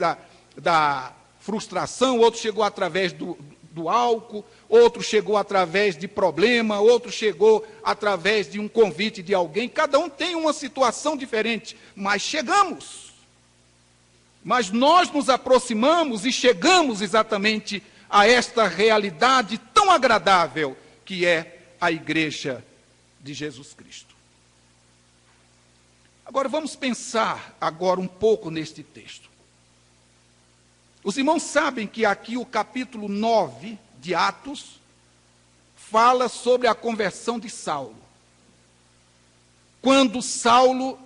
da frustração, outro chegou através do álcool, outro chegou através de problema, outro chegou através de um convite de alguém. Cada um tem uma situação diferente, mas chegamos. Mas nós nos aproximamos e chegamos exatamente a esta realidade tão agradável que é a igreja de Jesus Cristo. Agora vamos pensar agora um pouco neste texto. Os irmãos sabem que aqui o capítulo 9 de Atos fala sobre a conversão de Saulo. Quando Saulo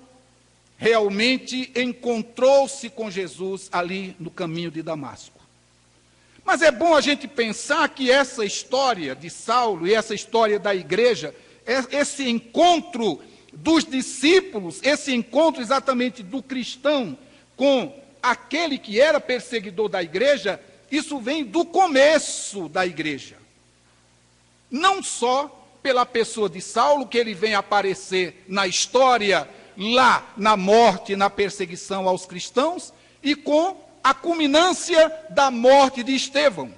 realmente encontrou-se com Jesus ali no caminho de Damasco. Mas é bom a gente pensar que essa história de Saulo e essa história da igreja, esse encontro dos discípulos, esse encontro exatamente do cristão com aquele que era perseguidor da igreja, isso vem do começo da igreja. Não só pela pessoa de Saulo, que ele vem aparecer na história, lá na morte, na perseguição aos cristãos, e com a culminância da morte de Estevão.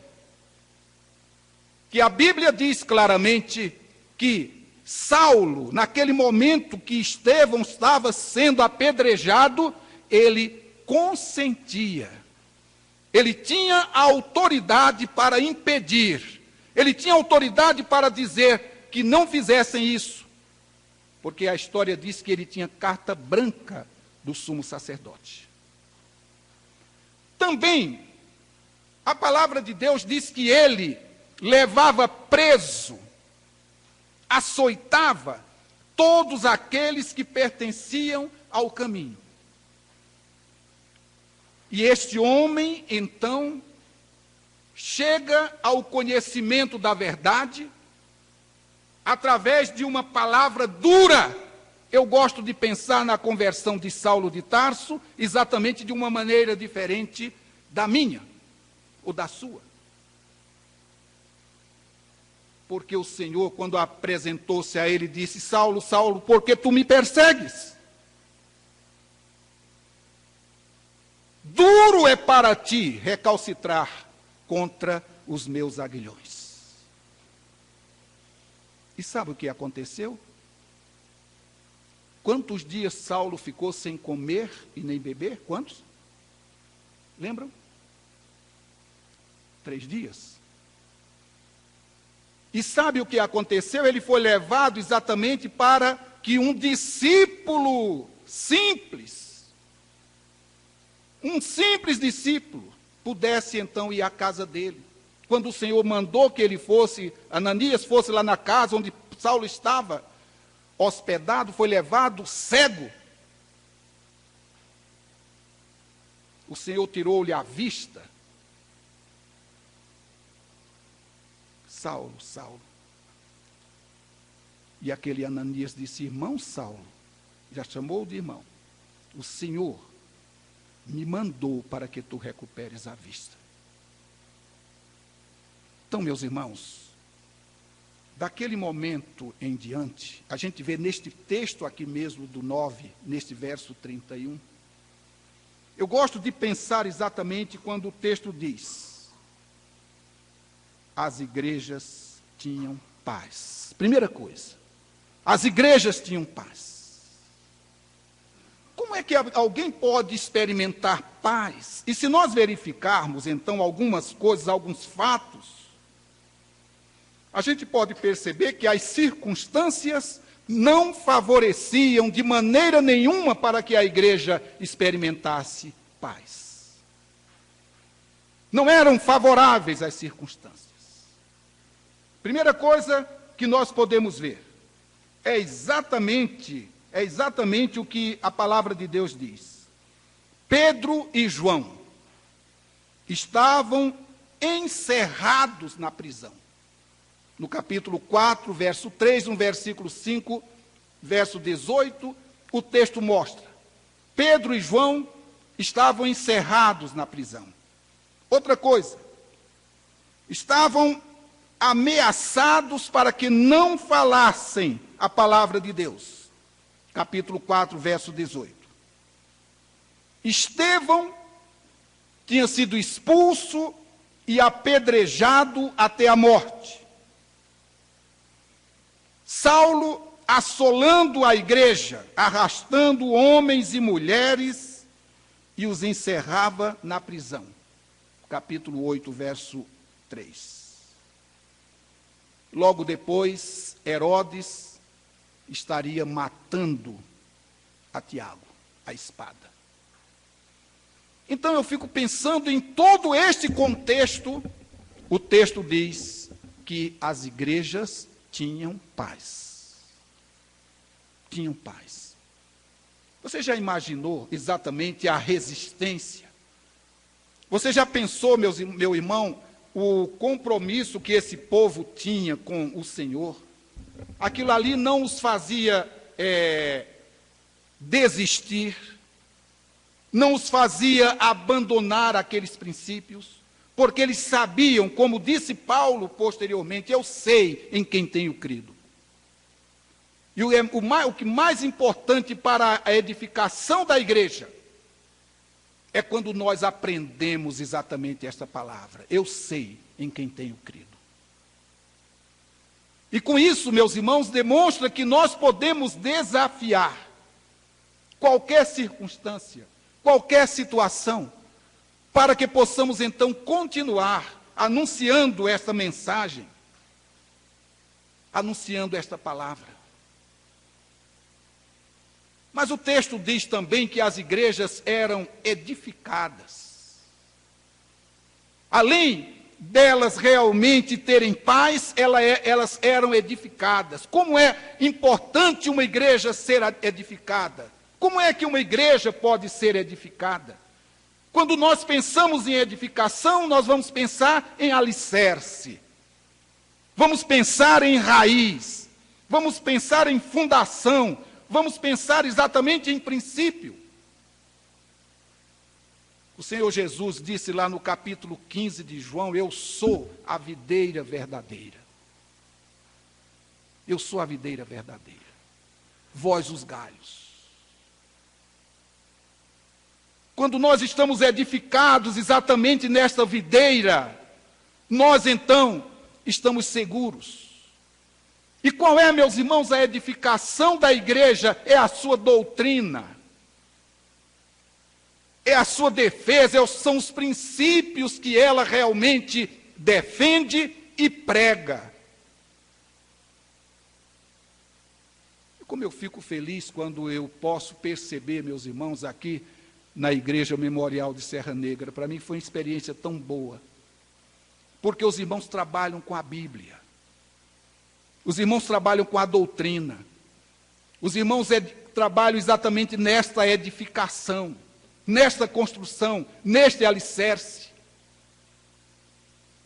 Que a Bíblia diz claramente que Saulo, naquele momento que Estevão estava sendo apedrejado, ele consentia. Ele tinha a autoridade para impedir. Ele tinha autoridade para dizer que não fizessem isso. Porque a história diz que ele tinha carta branca do sumo sacerdote. Também, a palavra de Deus diz que ele levava preso, açoitava todos aqueles que pertenciam ao caminho. E este homem, então, chega ao conhecimento da verdade através de uma palavra dura. Eu gosto de pensar na conversão de Saulo de Tarso exatamente de uma maneira diferente da minha ou da sua. Porque o Senhor, quando apresentou-se a ele, disse: Saulo, Saulo, por que tu me persegues? Duro é para ti recalcitrar contra os meus aguilhões. E sabe o que aconteceu? Quantos dias Saulo ficou sem comer e nem beber? Quantos? Lembram? 3 dias. E sabe o que aconteceu? Ele foi levado exatamente para que um discípulo simples, um simples discípulo, pudesse então ir à casa dele. Quando o Senhor mandou que ele fosse, Ananias fosse lá na casa onde Saulo estava hospedado, foi levado cego. O Senhor tirou-lhe a vista. Saulo, Saulo. E aquele Ananias disse: irmão Saulo, já chamou de irmão, o Senhor me mandou para que tu recuperes a vista. Então, meus irmãos, daquele momento em diante, a gente vê neste texto aqui mesmo do 9, neste verso 31, eu gosto de pensar exatamente quando o texto diz: as igrejas tinham paz. Primeira coisa, as igrejas tinham paz. Como é que alguém pode experimentar paz? E se nós verificarmos, então, algumas coisas, alguns fatos, a gente pode perceber que as circunstâncias não favoreciam de maneira nenhuma para que a igreja experimentasse paz. Não eram favoráveis às circunstâncias. Primeira coisa que nós podemos ver é exatamente o que a palavra de Deus diz. Pedro e João estavam encerrados na prisão. No capítulo 4, verso 3, no versículo 5, verso 18, o texto mostra: Pedro e João estavam encerrados na prisão. Outra coisa, estavam ameaçados para que não falassem a palavra de Deus. Capítulo 4, verso 18. Estevão tinha sido expulso e apedrejado até a morte. Saulo assolando a igreja, arrastando homens e mulheres, e os encerrava na prisão. Capítulo 8, verso 3. Logo depois, Herodes estaria matando a Tiago, a espada. Então eu fico pensando em todo este contexto. O texto diz que as igrejas tinham paz. Tinham paz. Você já imaginou exatamente a resistência? Você já pensou, meu irmão, o compromisso que esse povo tinha com o Senhor? Aquilo ali não os fazia desistir, não os fazia abandonar aqueles princípios, porque eles sabiam, como disse Paulo posteriormente, eu sei em quem tenho crido. E o que mais importante para a edificação da igreja é quando nós aprendemos exatamente esta palavra. Eu sei em quem tenho crido. E com isso, meus irmãos, demonstra que nós podemos desafiar qualquer circunstância, qualquer situação, para que possamos então continuar anunciando esta mensagem, anunciando esta palavra. Mas o texto diz também que as igrejas eram edificadas. Além delas realmente terem paz, elas eram edificadas. Como é importante uma igreja ser edificada? Como é que uma igreja pode ser edificada? Quando nós pensamos em edificação, nós vamos pensar em alicerce. Vamos pensar em raiz. Vamos pensar em fundação. Vamos pensar exatamente em princípio. O Senhor Jesus disse lá no capítulo 15 de João, eu sou a videira verdadeira. Eu sou a videira verdadeira. Vós os galhos. Quando nós estamos edificados exatamente nesta videira, nós então estamos seguros. E qual é, meus irmãos, a edificação da igreja? É a sua doutrina, é a sua defesa, são os princípios que ela realmente defende e prega. Como eu fico feliz quando eu posso perceber, meus irmãos, aqui na Igreja Memorial de Serra Negra. Para mim foi uma experiência tão boa, porque os irmãos trabalham com a Bíblia. Os irmãos trabalham com a doutrina. Os irmãos trabalham exatamente nesta edificação, nesta construção, neste alicerce.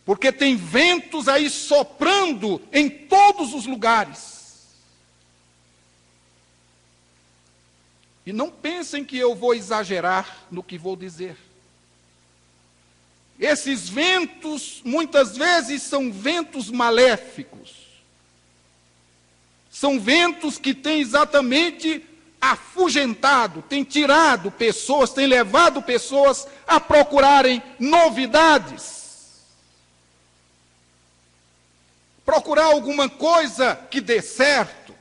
Porque tem ventos aí soprando em todos os lugares. E não pensem que eu vou exagerar no que vou dizer. Esses ventos, muitas vezes, são ventos maléficos. São ventos que têm exatamente afugentado, têm tirado pessoas, têm levado pessoas a procurarem novidades. Procurar alguma coisa que dê certo.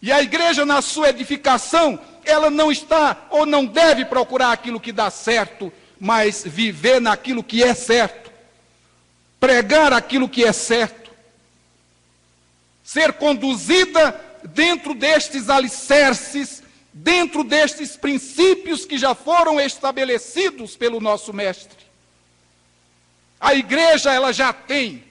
E a igreja, na sua edificação, ela não está ou não deve procurar aquilo que dá certo, mas viver naquilo que é certo. Pregar aquilo que é certo. Ser conduzida dentro destes alicerces, dentro destes princípios que já foram estabelecidos pelo nosso mestre. A igreja, ela já tem,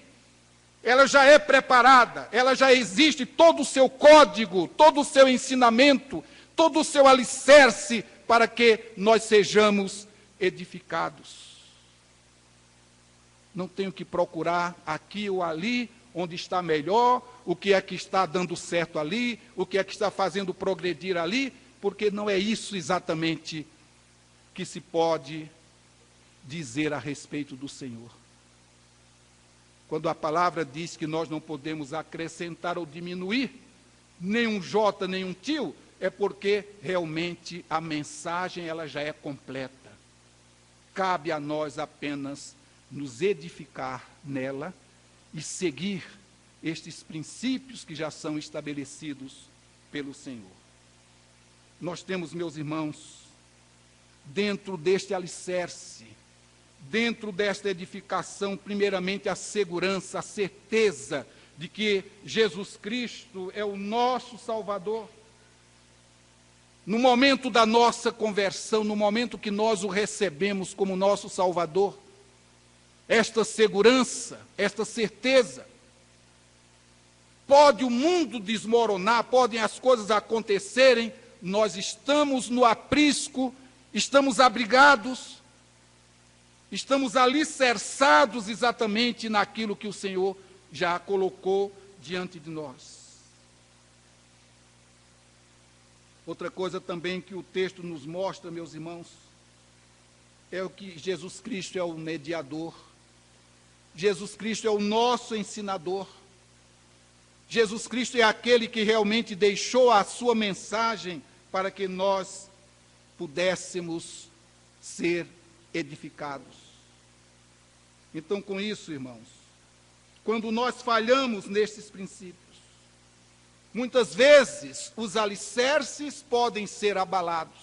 ela já é preparada, ela já existe todo o seu código, todo o seu ensinamento, todo o seu alicerce para que nós sejamos edificados. Não tenho que procurar aqui ou ali, onde está melhor, o que é que está dando certo ali, o que é que está fazendo progredir ali, porque não é isso exatamente que se pode dizer a respeito do Senhor. quando a palavra diz que nós não podemos acrescentar ou diminuir, nem um jota, nem um tio, é porque realmente a mensagem ela já é completa. Cabe a nós apenas nos edificar nela e seguir estes princípios que já são estabelecidos pelo Senhor. Nós temos, meus irmãos, dentro deste alicerce, dentro desta edificação, primeiramente a segurança, a certeza de que Jesus Cristo é o nosso Salvador. No momento da nossa conversão, no momento que nós o recebemos como nosso Salvador, esta segurança, esta certeza, pode o mundo desmoronar, podem as coisas acontecerem, nós estamos no aprisco, estamos abrigados, estamos alicerçados exatamente naquilo que o Senhor já colocou diante de nós. Outra coisa também que o texto nos mostra, meus irmãos, é o que Jesus Cristo é o mediador, Jesus Cristo é o nosso ensinador, Jesus Cristo é aquele que realmente deixou a sua mensagem para que nós pudéssemos ser edificados. Então, com isso, irmãos, quando nós falhamos nestes princípios, muitas vezes os alicerces podem ser abalados.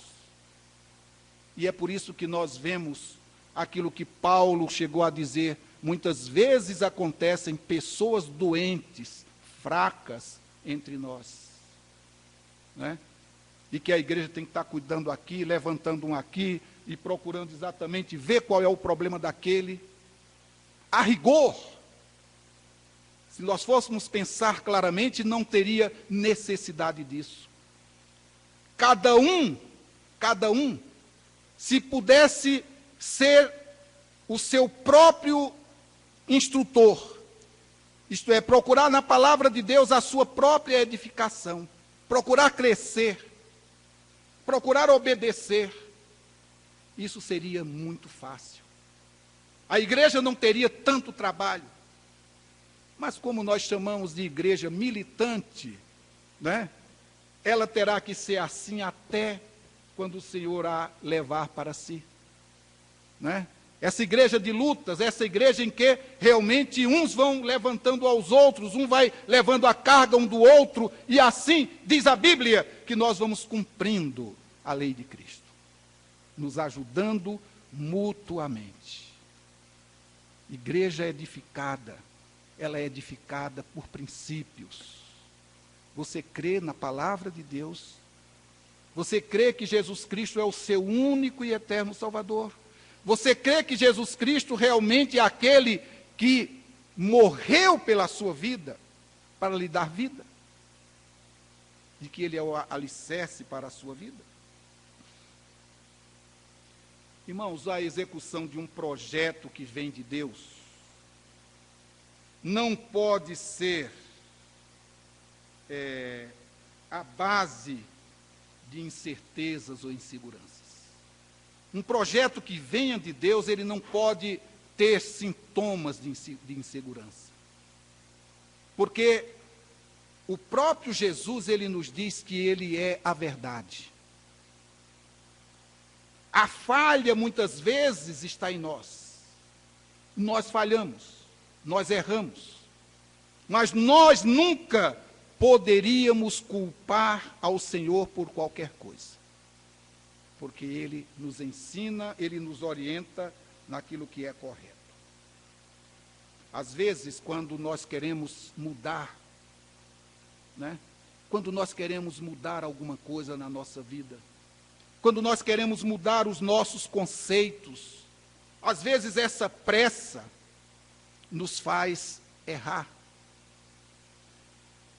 E é por isso que nós vemos aquilo que Paulo chegou a dizer, muitas vezes acontecem pessoas doentes, fracas entre nós, né? E que a igreja tem que estar cuidando aqui, levantando um aqui e procurando exatamente ver qual é o problema daquele. A rigor, se nós fôssemos pensar claramente, não teria necessidade disso. Cada um, se pudesse ser o seu próprio instrutor, isto é, procurar na palavra de Deus a sua própria edificação, procurar crescer, procurar obedecer, isso seria muito fácil. A igreja não teria tanto trabalho. Mas como nós chamamos de igreja militante, né, ela terá que ser assim até quando o Senhor a levar para si, né? Essa igreja de lutas, essa igreja em que realmente uns vão levantando aos outros, um vai levando a carga um do outro, e assim, diz a Bíblia, que nós vamos cumprindo a lei de Cristo, nos ajudando mutuamente. Igreja edificada, ela é edificada por princípios. Você crê na palavra de Deus? Você crê que Jesus Cristo é o seu único e eterno Salvador? Você crê que Jesus Cristo realmente é aquele que morreu pela sua vida, para lhe dar vida? E que Ele é o alicerce para a sua vida? Irmãos, a execução de um projeto que vem de Deus não pode ser a base de incertezas ou inseguranças. Um projeto que venha de Deus, ele não pode ter sintomas de insegurança. Porque o próprio Jesus, ele nos diz que ele é a verdade. A falha, muitas vezes, está em nós. Nós falhamos, nós erramos. Mas nós nunca poderíamos culpar ao Senhor por qualquer coisa. Porque Ele nos ensina, Ele nos orienta naquilo que é correto. Às vezes, quando nós queremos mudar, né? Quando nós queremos mudar alguma coisa na nossa vida, quando nós queremos mudar os nossos conceitos, às vezes essa pressa nos faz errar.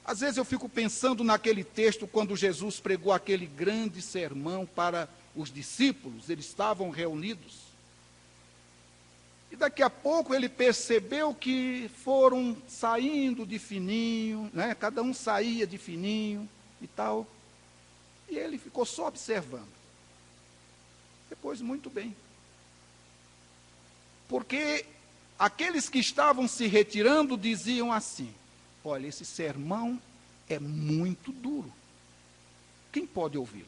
Às vezes eu fico pensando naquele texto, quando Jesus pregou aquele grande sermão para os discípulos, eles estavam reunidos. E daqui a pouco ele percebeu que foram saindo de fininho, né? Cada um saía de fininho e tal. E ele ficou só observando. Depois, muito bem. Porque aqueles que estavam se retirando diziam assim: olha, esse sermão é muito duro. Quem pode ouvi-lo?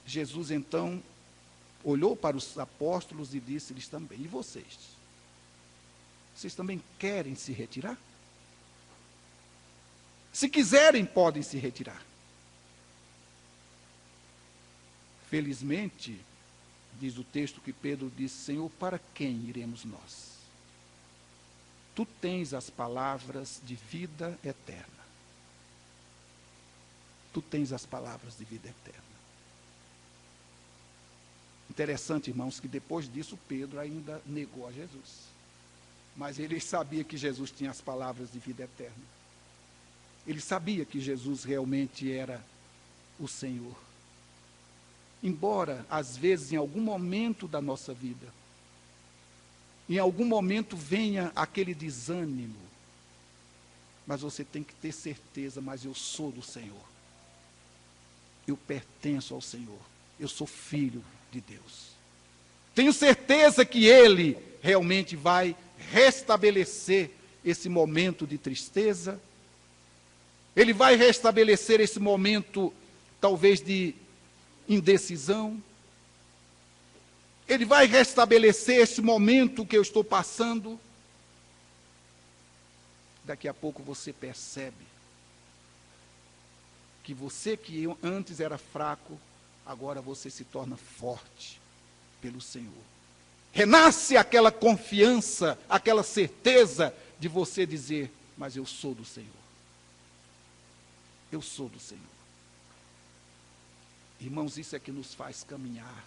Jesus então olhou para os apóstolos e disse-lhes também: e vocês? Vocês também querem se retirar? Se quiserem, podem se retirar. Felizmente, diz o texto que Pedro disse: Senhor, para quem iremos nós? Tu tens as palavras de vida eterna. Tu tens as palavras de vida eterna. Interessante, irmãos, que depois disso Pedro ainda negou a Jesus. Mas ele sabia que Jesus tinha as palavras de vida eterna. Ele sabia que Jesus realmente era o Senhor. Embora, às vezes, em algum momento da nossa vida, em algum momento venha aquele desânimo, mas você tem que ter certeza: mas eu sou do Senhor. Eu pertenço ao Senhor. Eu sou filho de Deus. Tenho certeza que Ele realmente vai restabelecer esse momento de tristeza. Ele vai restabelecer esse momento, talvez, de indecisão. Ele vai restabelecer esse momento que eu estou passando. Daqui a pouco você percebe que você que antes era fraco, agora você se torna forte pelo Senhor. Renasce aquela confiança, aquela certeza de você dizer: mas eu sou do Senhor. Eu sou do Senhor. Irmãos, isso é que nos faz caminhar.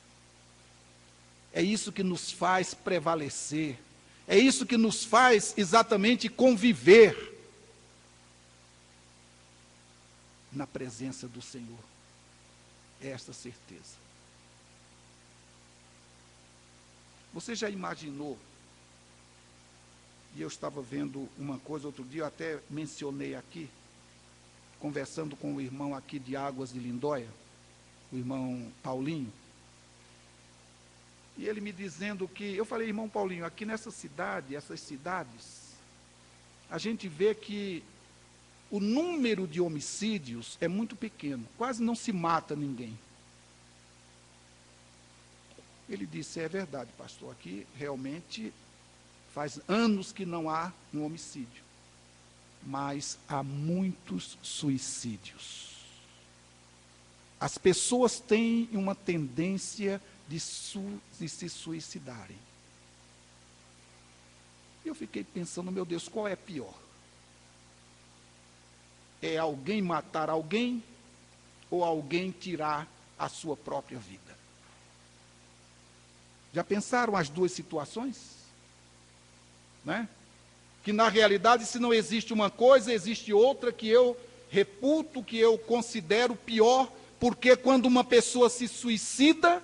É isso que nos faz prevalecer. É isso que nos faz exatamente conviver na presença do Senhor. É esta certeza. Você já imaginou? E eu estava vendo uma coisa outro dia, eu até mencionei aqui, conversando com o irmão aqui de Águas de Lindóia, o irmão Paulinho, e ele me dizendo que, eu falei: irmão Paulinho, aqui nessa cidade, essas cidades, a gente vê que o número de homicídios é muito pequeno, quase não se mata ninguém. Ele disse: é verdade, pastor, aqui realmente faz anos que não há um homicídio, mas há muitos suicídios. As pessoas têm uma tendência de se suicidarem. Eu fiquei pensando: meu Deus, qual é pior? É alguém matar alguém ou alguém tirar a sua própria vida? Já pensaram as duas situações? Né? Que na realidade, se não existe uma coisa, existe outra que eu reputo, que eu considero pior, porque quando uma pessoa se suicida,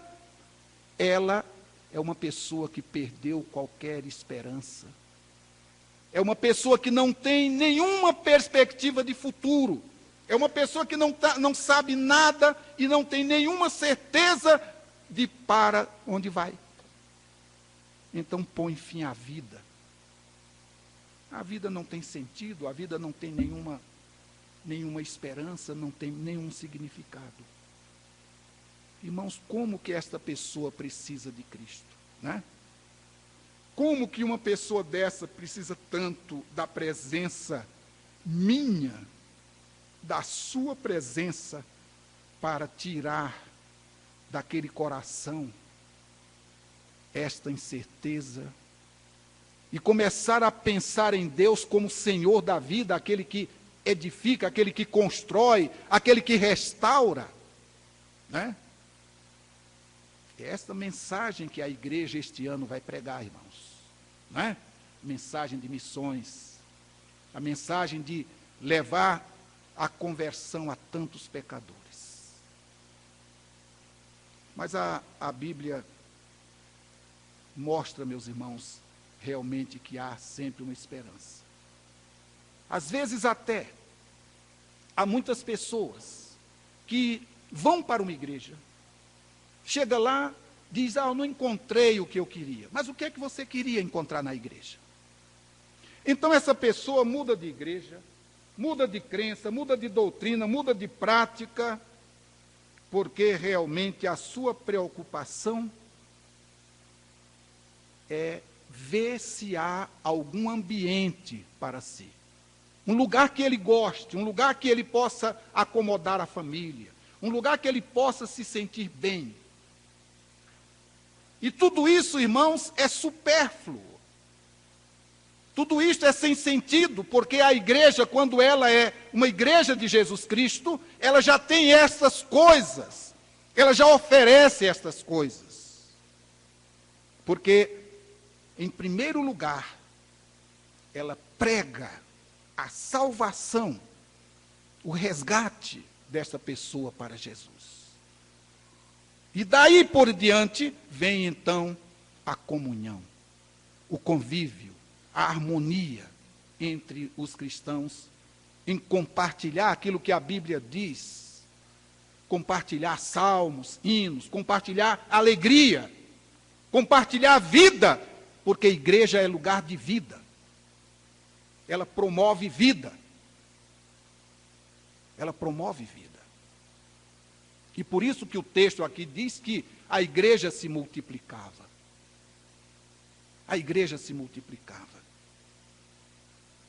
ela é uma pessoa que perdeu qualquer esperança. É uma pessoa que não tem nenhuma perspectiva de futuro. É uma pessoa que não sabe nada e não tem nenhuma certeza de para onde vai. Então põe fim à vida. A vida não tem sentido, a vida não tem nenhuma esperança, não tem nenhum significado. Irmãos, como que esta pessoa precisa de Cristo, né? Como que uma pessoa dessa precisa tanto da presença minha, da sua presença, para tirar daquele coração esta incerteza e começar a pensar em Deus como Senhor da vida, aquele que edifica, aquele que constrói, aquele que restaura, né? É esta mensagem que a igreja este ano vai pregar, irmãos, né? Mensagem de missões, a mensagem de levar a conversão a tantos pecadores. Mas a Bíblia mostra, meus irmãos, realmente que há sempre uma esperança. Às vezes até, há muitas pessoas que vão para uma igreja, chega lá, diz, eu não encontrei o que eu queria. Mas o que é que você queria encontrar na igreja? Então essa pessoa muda de igreja, muda de crença, muda de doutrina, muda de prática, porque realmente a sua preocupação é ver se há algum ambiente para si. Um lugar que ele goste, um lugar que ele possa acomodar a família, um lugar que ele possa se sentir bem. E tudo isso, irmãos, é supérfluo. Tudo isso é sem sentido, porque a igreja, quando ela é uma igreja de Jesus Cristo, ela já tem essas coisas, ela já oferece essas coisas. Porque, em primeiro lugar, ela prega a salvação, o resgate dessa pessoa para Jesus. E daí por diante, vem então a comunhão, o convívio, a harmonia entre os cristãos, em compartilhar aquilo que a Bíblia diz, compartilhar salmos, hinos, compartilhar alegria, compartilhar vida, porque a igreja é lugar de vida. Ela promove vida. Ela promove vida. E por isso que o texto aqui diz que a igreja se multiplicava. A igreja se multiplicava.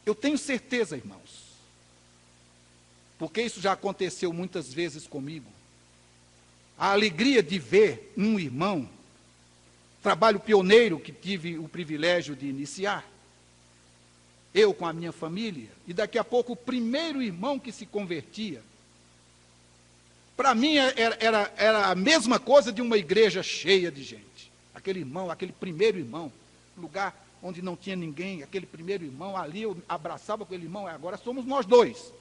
Eu tenho certeza, irmãos, porque isso já aconteceu muitas vezes comigo, a alegria de ver um irmão, trabalho pioneiro que tive o privilégio de iniciar, eu com a minha família, e daqui a pouco o primeiro irmão que se convertia. Para mim era a mesma coisa de uma igreja cheia de gente. Aquele irmão, aquele primeiro irmão, lugar onde não tinha ninguém, aquele primeiro irmão, ali eu abraçava aquele irmão, agora somos nós dois.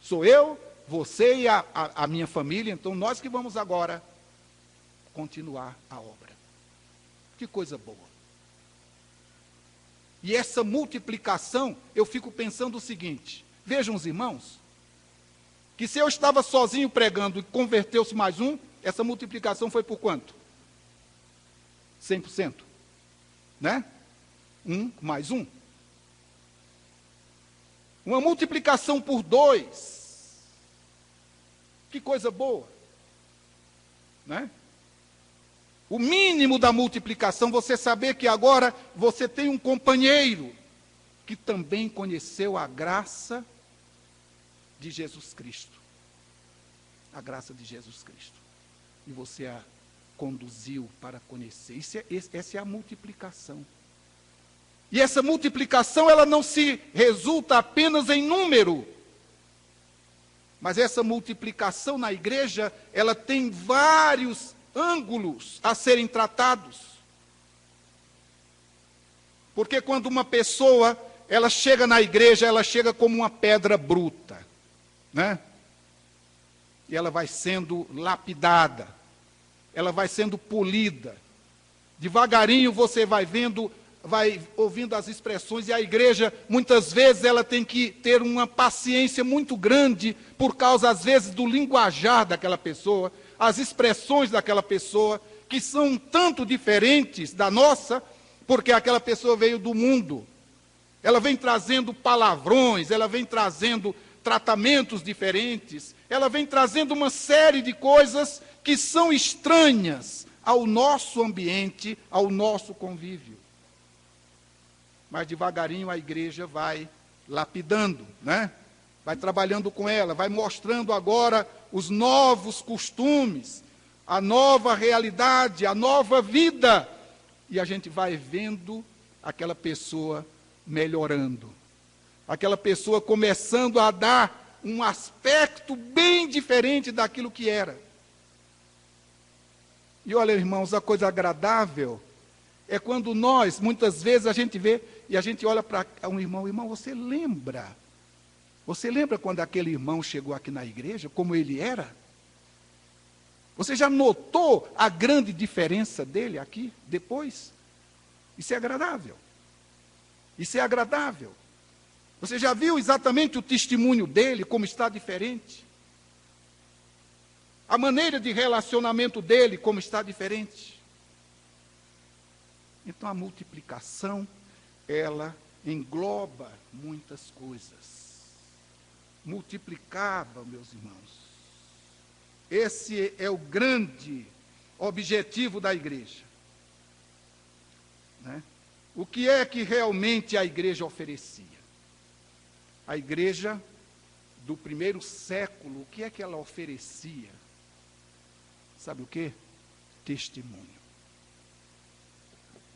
Sou eu, você e a minha família, então nós que vamos agora continuar a obra. Que coisa boa. E essa multiplicação, eu fico pensando o seguinte, vejam os irmãos, que se eu estava sozinho pregando e converteu-se mais um, essa multiplicação foi por quanto? 100%. Né? 1 mais 1. Uma multiplicação por 2. Que coisa boa. Né? O mínimo da multiplicação, você saber que agora você tem um companheiro que também conheceu a graça de Jesus Cristo. A graça de Jesus Cristo. E você a conduziu para conhecer. Essa é a multiplicação. E essa multiplicação, ela não se resulta apenas em número. Mas essa multiplicação na igreja, ela tem vários ângulos a serem tratados. Porque quando uma pessoa, ela chega na igreja, ela chega como uma pedra bruta, né? E ela vai sendo lapidada, ela vai sendo polida. Devagarinho você vai vendo, vai ouvindo as expressões, e a igreja, muitas vezes, ela tem que ter uma paciência muito grande, por causa, às vezes, do linguajar daquela pessoa, as expressões daquela pessoa, que são tanto diferentes da nossa, porque aquela pessoa veio do mundo. Ela vem trazendo palavrões, ela vem trazendo tratamentos diferentes, ela vem trazendo uma série de coisas que são estranhas ao nosso ambiente, ao nosso convívio. Mas devagarinho a igreja vai lapidando, né? Vai trabalhando com ela, vai mostrando agora os novos costumes, a nova realidade, a nova vida. E a gente vai vendo aquela pessoa melhorando. Aquela pessoa começando a dar um aspecto bem diferente daquilo que era. E olha, irmãos, a coisa agradável é quando nós, muitas vezes, a gente vê e a gente olha para um irmão, você lembra? Você lembra quando aquele irmão chegou aqui na igreja, como ele era? Você já notou a grande diferença dele aqui, depois? Isso é agradável. Isso é agradável. Você já viu exatamente o testemunho dele, como está diferente? A maneira de relacionamento dele, como está diferente? Então a multiplicação, ela engloba muitas coisas. Multiplicava, meus irmãos. Esse é o grande objetivo da igreja. Né? O que é que realmente a igreja oferecia? A igreja do primeiro século, o que é que ela oferecia? Sabe o quê? Testemunho.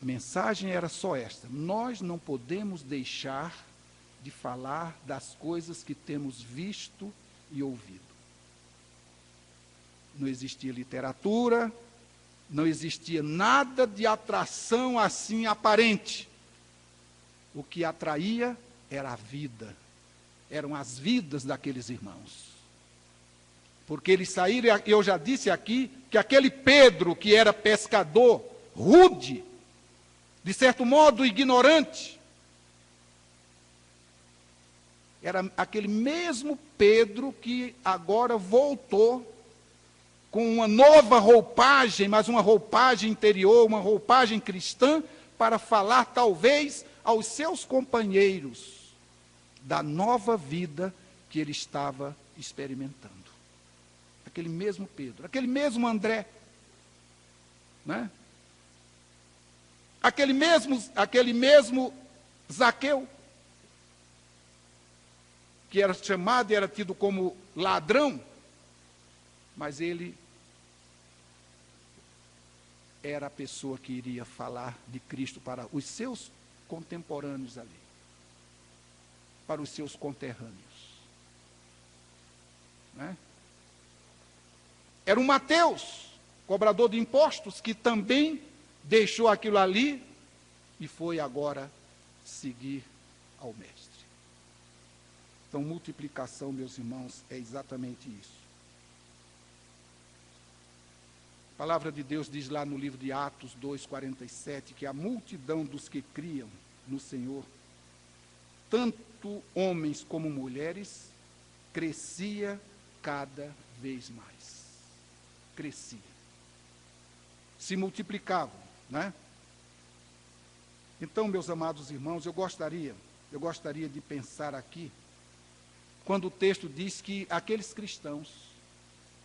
A mensagem era só esta: nós não podemos deixar de falar das coisas que temos visto e ouvido. Não existia literatura, não existia nada de atração assim aparente. O que atraía era a vida, eram as vidas daqueles irmãos. Porque eles saíram, eu já disse aqui, que aquele Pedro, que era pescador, rude, de certo modo ignorante, era aquele mesmo Pedro que agora voltou com uma nova roupagem, mas uma roupagem interior, uma roupagem cristã, para falar talvez aos seus companheiros da nova vida que ele estava experimentando. Aquele mesmo Pedro, aquele mesmo André, né? Aquele mesmo Zaqueu, que era chamado e era tido como ladrão, mas ele era a pessoa que iria falar de Cristo para os seus contemporâneos ali, para os seus conterrâneos. Né? Era o Mateus, cobrador de impostos, que também deixou aquilo ali e foi agora seguir ao Mestre. Então, multiplicação, meus irmãos, é exatamente isso. A palavra de Deus diz lá no livro de Atos 2:47, que a multidão dos que criam no Senhor, tanto homens como mulheres, crescia cada vez mais. Crescia. Se multiplicavam, né? Então, meus amados irmãos, eu gostaria de pensar aqui, quando o texto diz que aqueles cristãos,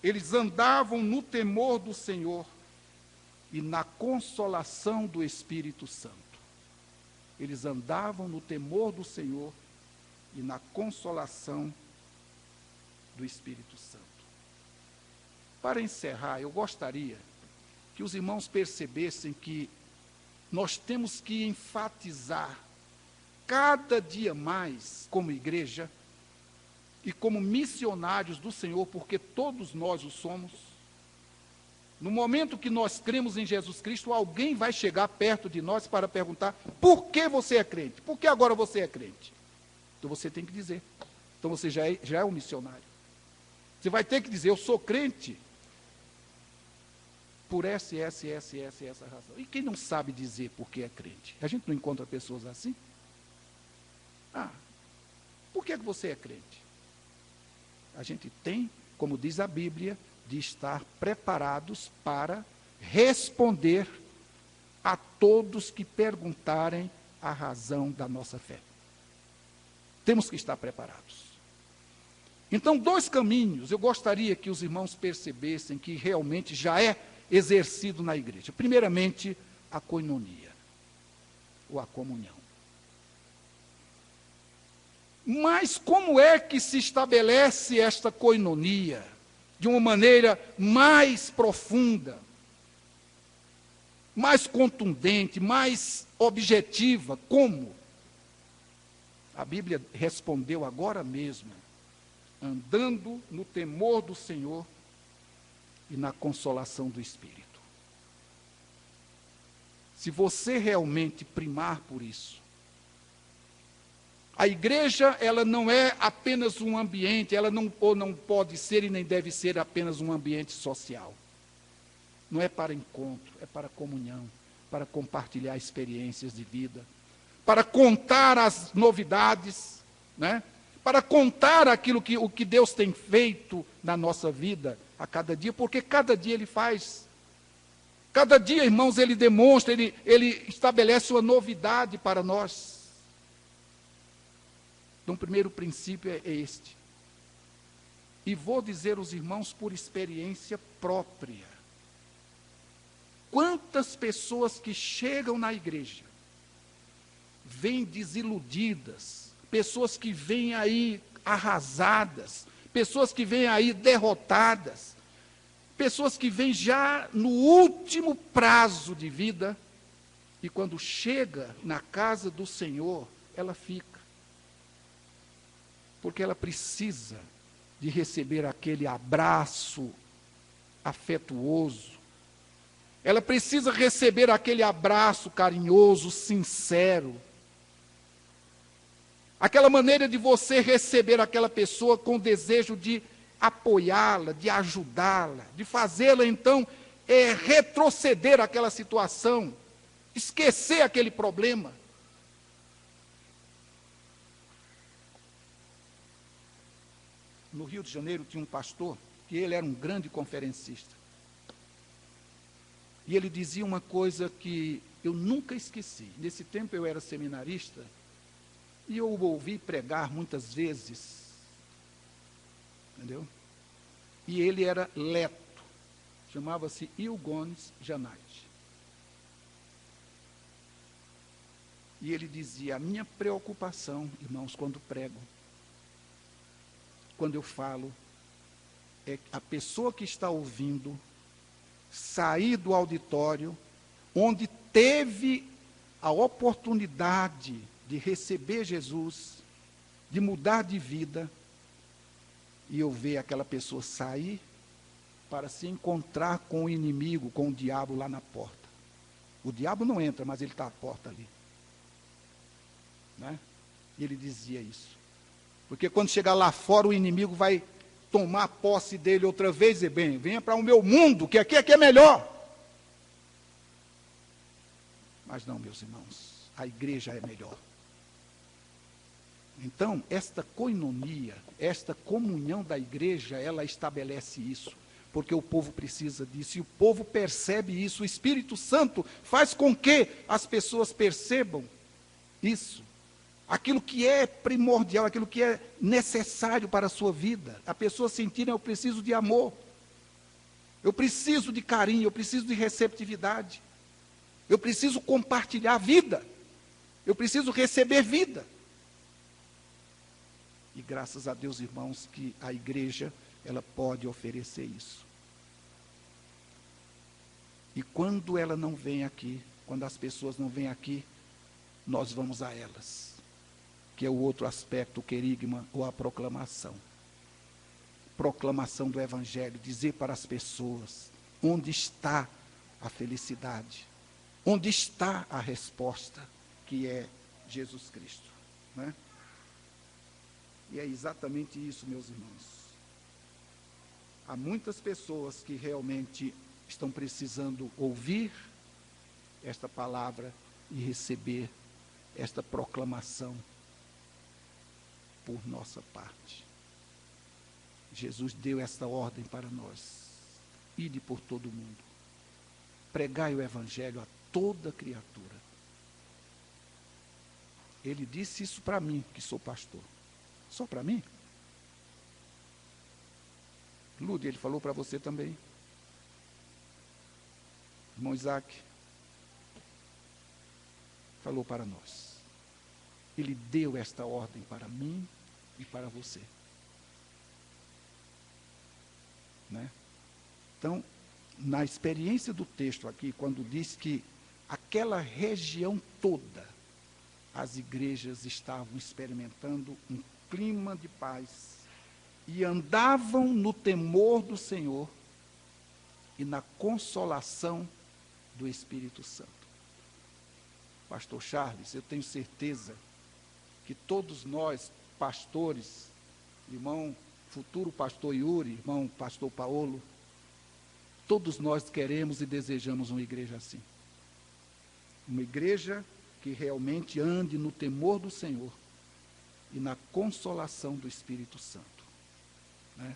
eles andavam no temor do Senhor e na consolação do Espírito Santo. Eles andavam no temor do Senhor e na consolação do Espírito Santo. Para encerrar, eu gostaria que os irmãos percebessem que nós temos que enfatizar cada dia mais, como igreja e como missionários do Senhor, porque todos nós o somos. No momento que nós cremos em Jesus Cristo, alguém vai chegar perto de nós para perguntar: por que você é crente? Por que agora você é crente? Então você tem que dizer. Então você já é um missionário. Você vai ter que dizer: eu sou crente por essa razão. E quem não sabe dizer por que é crente? A gente não encontra pessoas assim? Por que você é crente? A gente tem, como diz a Bíblia, de estar preparados para responder a todos que perguntarem a razão da nossa fé. Temos que estar preparados. Então, 2 caminhos eu gostaria que os irmãos percebessem que realmente já é exercido na igreja. Primeiramente, a koinonia, ou a comunhão. Mas como é que se estabelece esta koinonia de uma maneira mais profunda, mais contundente, mais objetiva? Como? A Bíblia respondeu agora mesmo: andando no temor do Senhor e na consolação do Espírito. Se você realmente primar por isso, a igreja, ela não é apenas um ambiente, ela não pode ser e nem deve ser apenas um ambiente social. Não é para encontro, é para comunhão, para compartilhar experiências de vida, para contar as novidades, né? Para contar o que Deus tem feito na nossa vida a cada dia, porque cada dia Ele faz Cada dia, irmãos, ele demonstra, ele estabelece uma novidade para nós. Então, o primeiro princípio é este. E vou dizer aos irmãos por experiência própria. Quantas pessoas que chegam na igreja, vêm desiludidas, pessoas que vêm aí arrasadas, pessoas que vêm aí derrotadas, pessoas que vêm já no último prazo de vida, e quando chega na casa do Senhor, ela fica. Porque ela precisa de receber aquele abraço afetuoso. Ela precisa receber aquele abraço carinhoso, sincero. Aquela maneira de você receber aquela pessoa com desejo de apoiá-la, de ajudá-la, de fazê-la então retroceder àquela situação, esquecer aquele problema. No Rio de Janeiro tinha um pastor, que ele era um grande conferencista. E ele dizia uma coisa que eu nunca esqueci. Nesse tempo eu era seminarista, e eu o ouvi pregar muitas vezes. Entendeu? E ele era leto. Chamava-se Ilgones Janait. E ele dizia, a minha preocupação, irmãos, quando prego, quando eu falo, é a pessoa que está ouvindo sair do auditório, onde teve a oportunidade de receber Jesus, de mudar de vida, e eu ver aquela pessoa sair para se encontrar com o inimigo, com o diabo lá na porta. O diabo não entra, mas ele está à porta ali. Né? E ele dizia isso. Porque quando chegar lá fora, o inimigo vai tomar posse dele outra vez e dizer, bem, venha para o meu mundo, que aqui é melhor. Mas não, meus irmãos, a igreja é melhor. Então, esta koinonia, esta comunhão da igreja, ela estabelece isso, porque o povo precisa disso, e o povo percebe isso, o Espírito Santo faz com que as pessoas percebam isso. Aquilo que é primordial, aquilo que é necessário para a sua vida. A pessoa sentir, eu preciso de amor, eu preciso de carinho, eu preciso de receptividade, eu preciso compartilhar a vida, eu preciso receber vida. E graças a Deus, irmãos, que a igreja, ela pode oferecer isso. E quando ela não vem aqui, quando as pessoas não vêm aqui, nós vamos a elas. Que é o outro aspecto, o querigma ou a proclamação. Proclamação do Evangelho, dizer para as pessoas onde está a felicidade, onde está a resposta, que é Jesus Cristo. Né? E é exatamente isso, meus irmãos. Há muitas pessoas que realmente estão precisando ouvir esta palavra e receber esta proclamação por nossa parte. Jesus deu esta ordem para nós. Ide por todo o mundo. Pregai o Evangelho a toda criatura. Ele disse isso para mim, que sou pastor. Só para mim? Lude, ele falou para você também. Irmão Isaac falou para nós. Ele deu esta ordem para mim e para você. Né? Então, na experiência do texto aqui, quando diz que aquela região toda, as igrejas estavam experimentando um clima de paz e andavam no temor do Senhor e na consolação do Espírito Santo. Pastor Charles, eu tenho certeza que todos nós, pastores, irmão futuro pastor Yuri, irmão pastor Paulo, todos nós queremos e desejamos uma igreja assim. Uma igreja que realmente ande no temor do Senhor e na consolação do Espírito Santo. Né?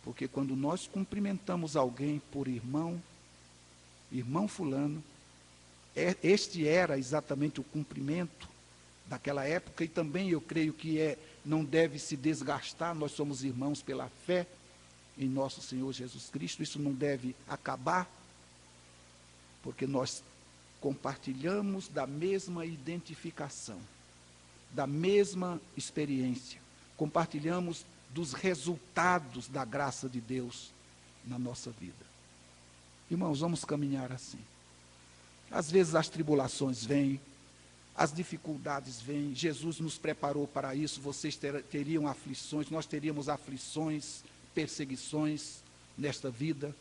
Porque quando nós cumprimentamos alguém por irmão, irmão fulano, este era exatamente o cumprimento daquela época, e também eu creio que não deve se desgastar, nós somos irmãos pela fé em nosso Senhor Jesus Cristo, isso não deve acabar, porque nós compartilhamos da mesma identificação, da mesma experiência, compartilhamos dos resultados da graça de Deus na nossa vida. Irmãos, vamos caminhar assim. Às vezes as tribulações vêm, as dificuldades vêm, Jesus nos preparou para isso, vocês teriam aflições, nós teríamos aflições, perseguições nesta vida,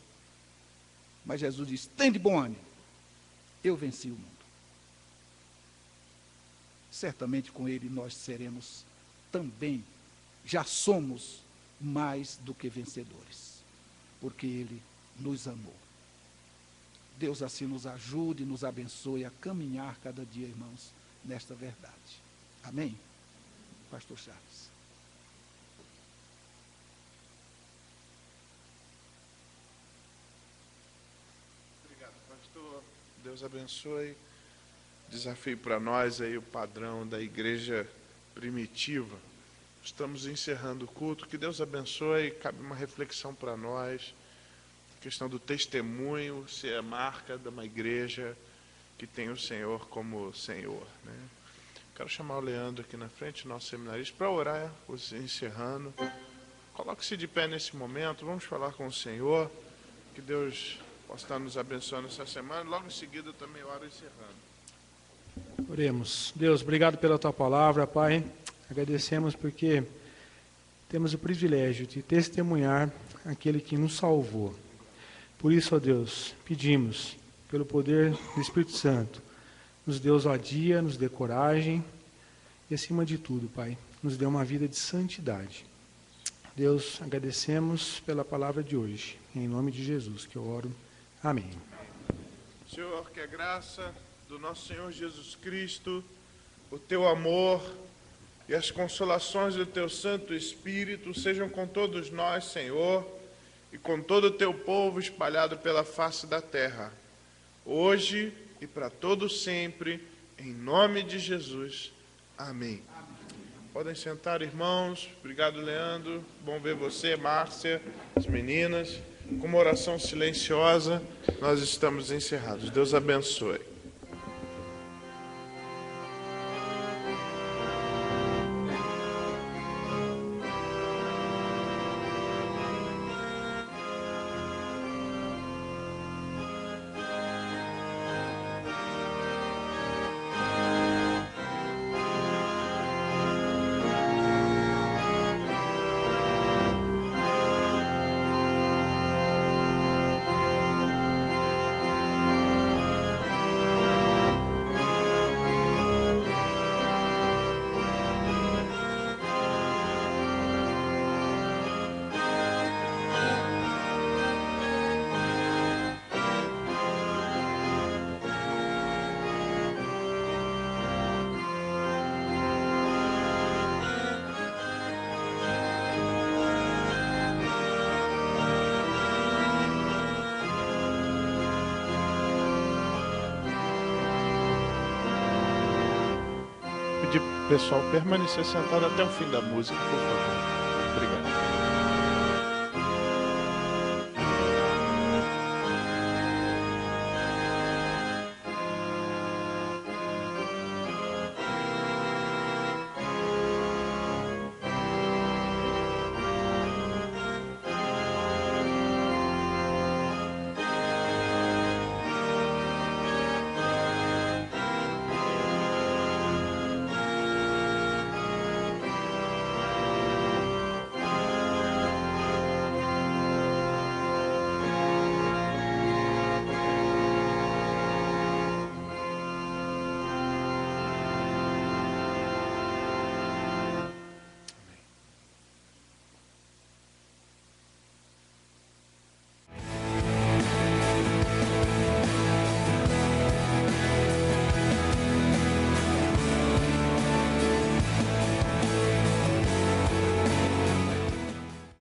mas Jesus diz: tem de bom ânimo, eu venci o mundo. Certamente com Ele nós seremos também, já somos mais do que vencedores, porque Ele nos amou. Deus assim nos ajude e nos abençoe a caminhar cada dia, irmãos, nesta verdade. Amém? Pastor Charles. Obrigado, pastor. Deus abençoe. Desafio para nós aí o padrão da igreja primitiva. Estamos encerrando o culto. Que Deus abençoe. Cabe uma reflexão para nós. A questão do testemunho ser a marca de uma igreja que tem o Senhor como Senhor, né? Quero chamar o Leandro aqui na frente, nosso seminarista, para orar, encerrando. Coloque-se de pé nesse momento, vamos falar com o Senhor, que Deus possa estar nos abençoando essa semana. Logo em seguida eu também oro encerrando. Oremos. Deus, obrigado pela Tua palavra, Pai. Agradecemos porque temos o privilégio de testemunhar aquele que nos salvou. Por isso, ó Deus, pedimos, pelo poder do Espírito Santo, nos dê ousadia, nos dê coragem e, acima de tudo, Pai, nos dê uma vida de santidade. Deus, agradecemos pela palavra de hoje. Em nome de Jesus que eu oro. Amém. Senhor, que a graça do nosso Senhor Jesus Cristo, o Teu amor e as consolações do Teu Santo Espírito sejam com todos nós, Senhor, e com todo o Teu povo espalhado pela face da terra, hoje e para todo sempre, em nome de Jesus. Amém. Podem sentar, irmãos. Obrigado, Leandro. Bom ver você, Márcia, as meninas. Com uma oração silenciosa, nós estamos encerrados. Deus abençoe. Pedir para o pessoal permanecer sentado até o fim da música, por favor.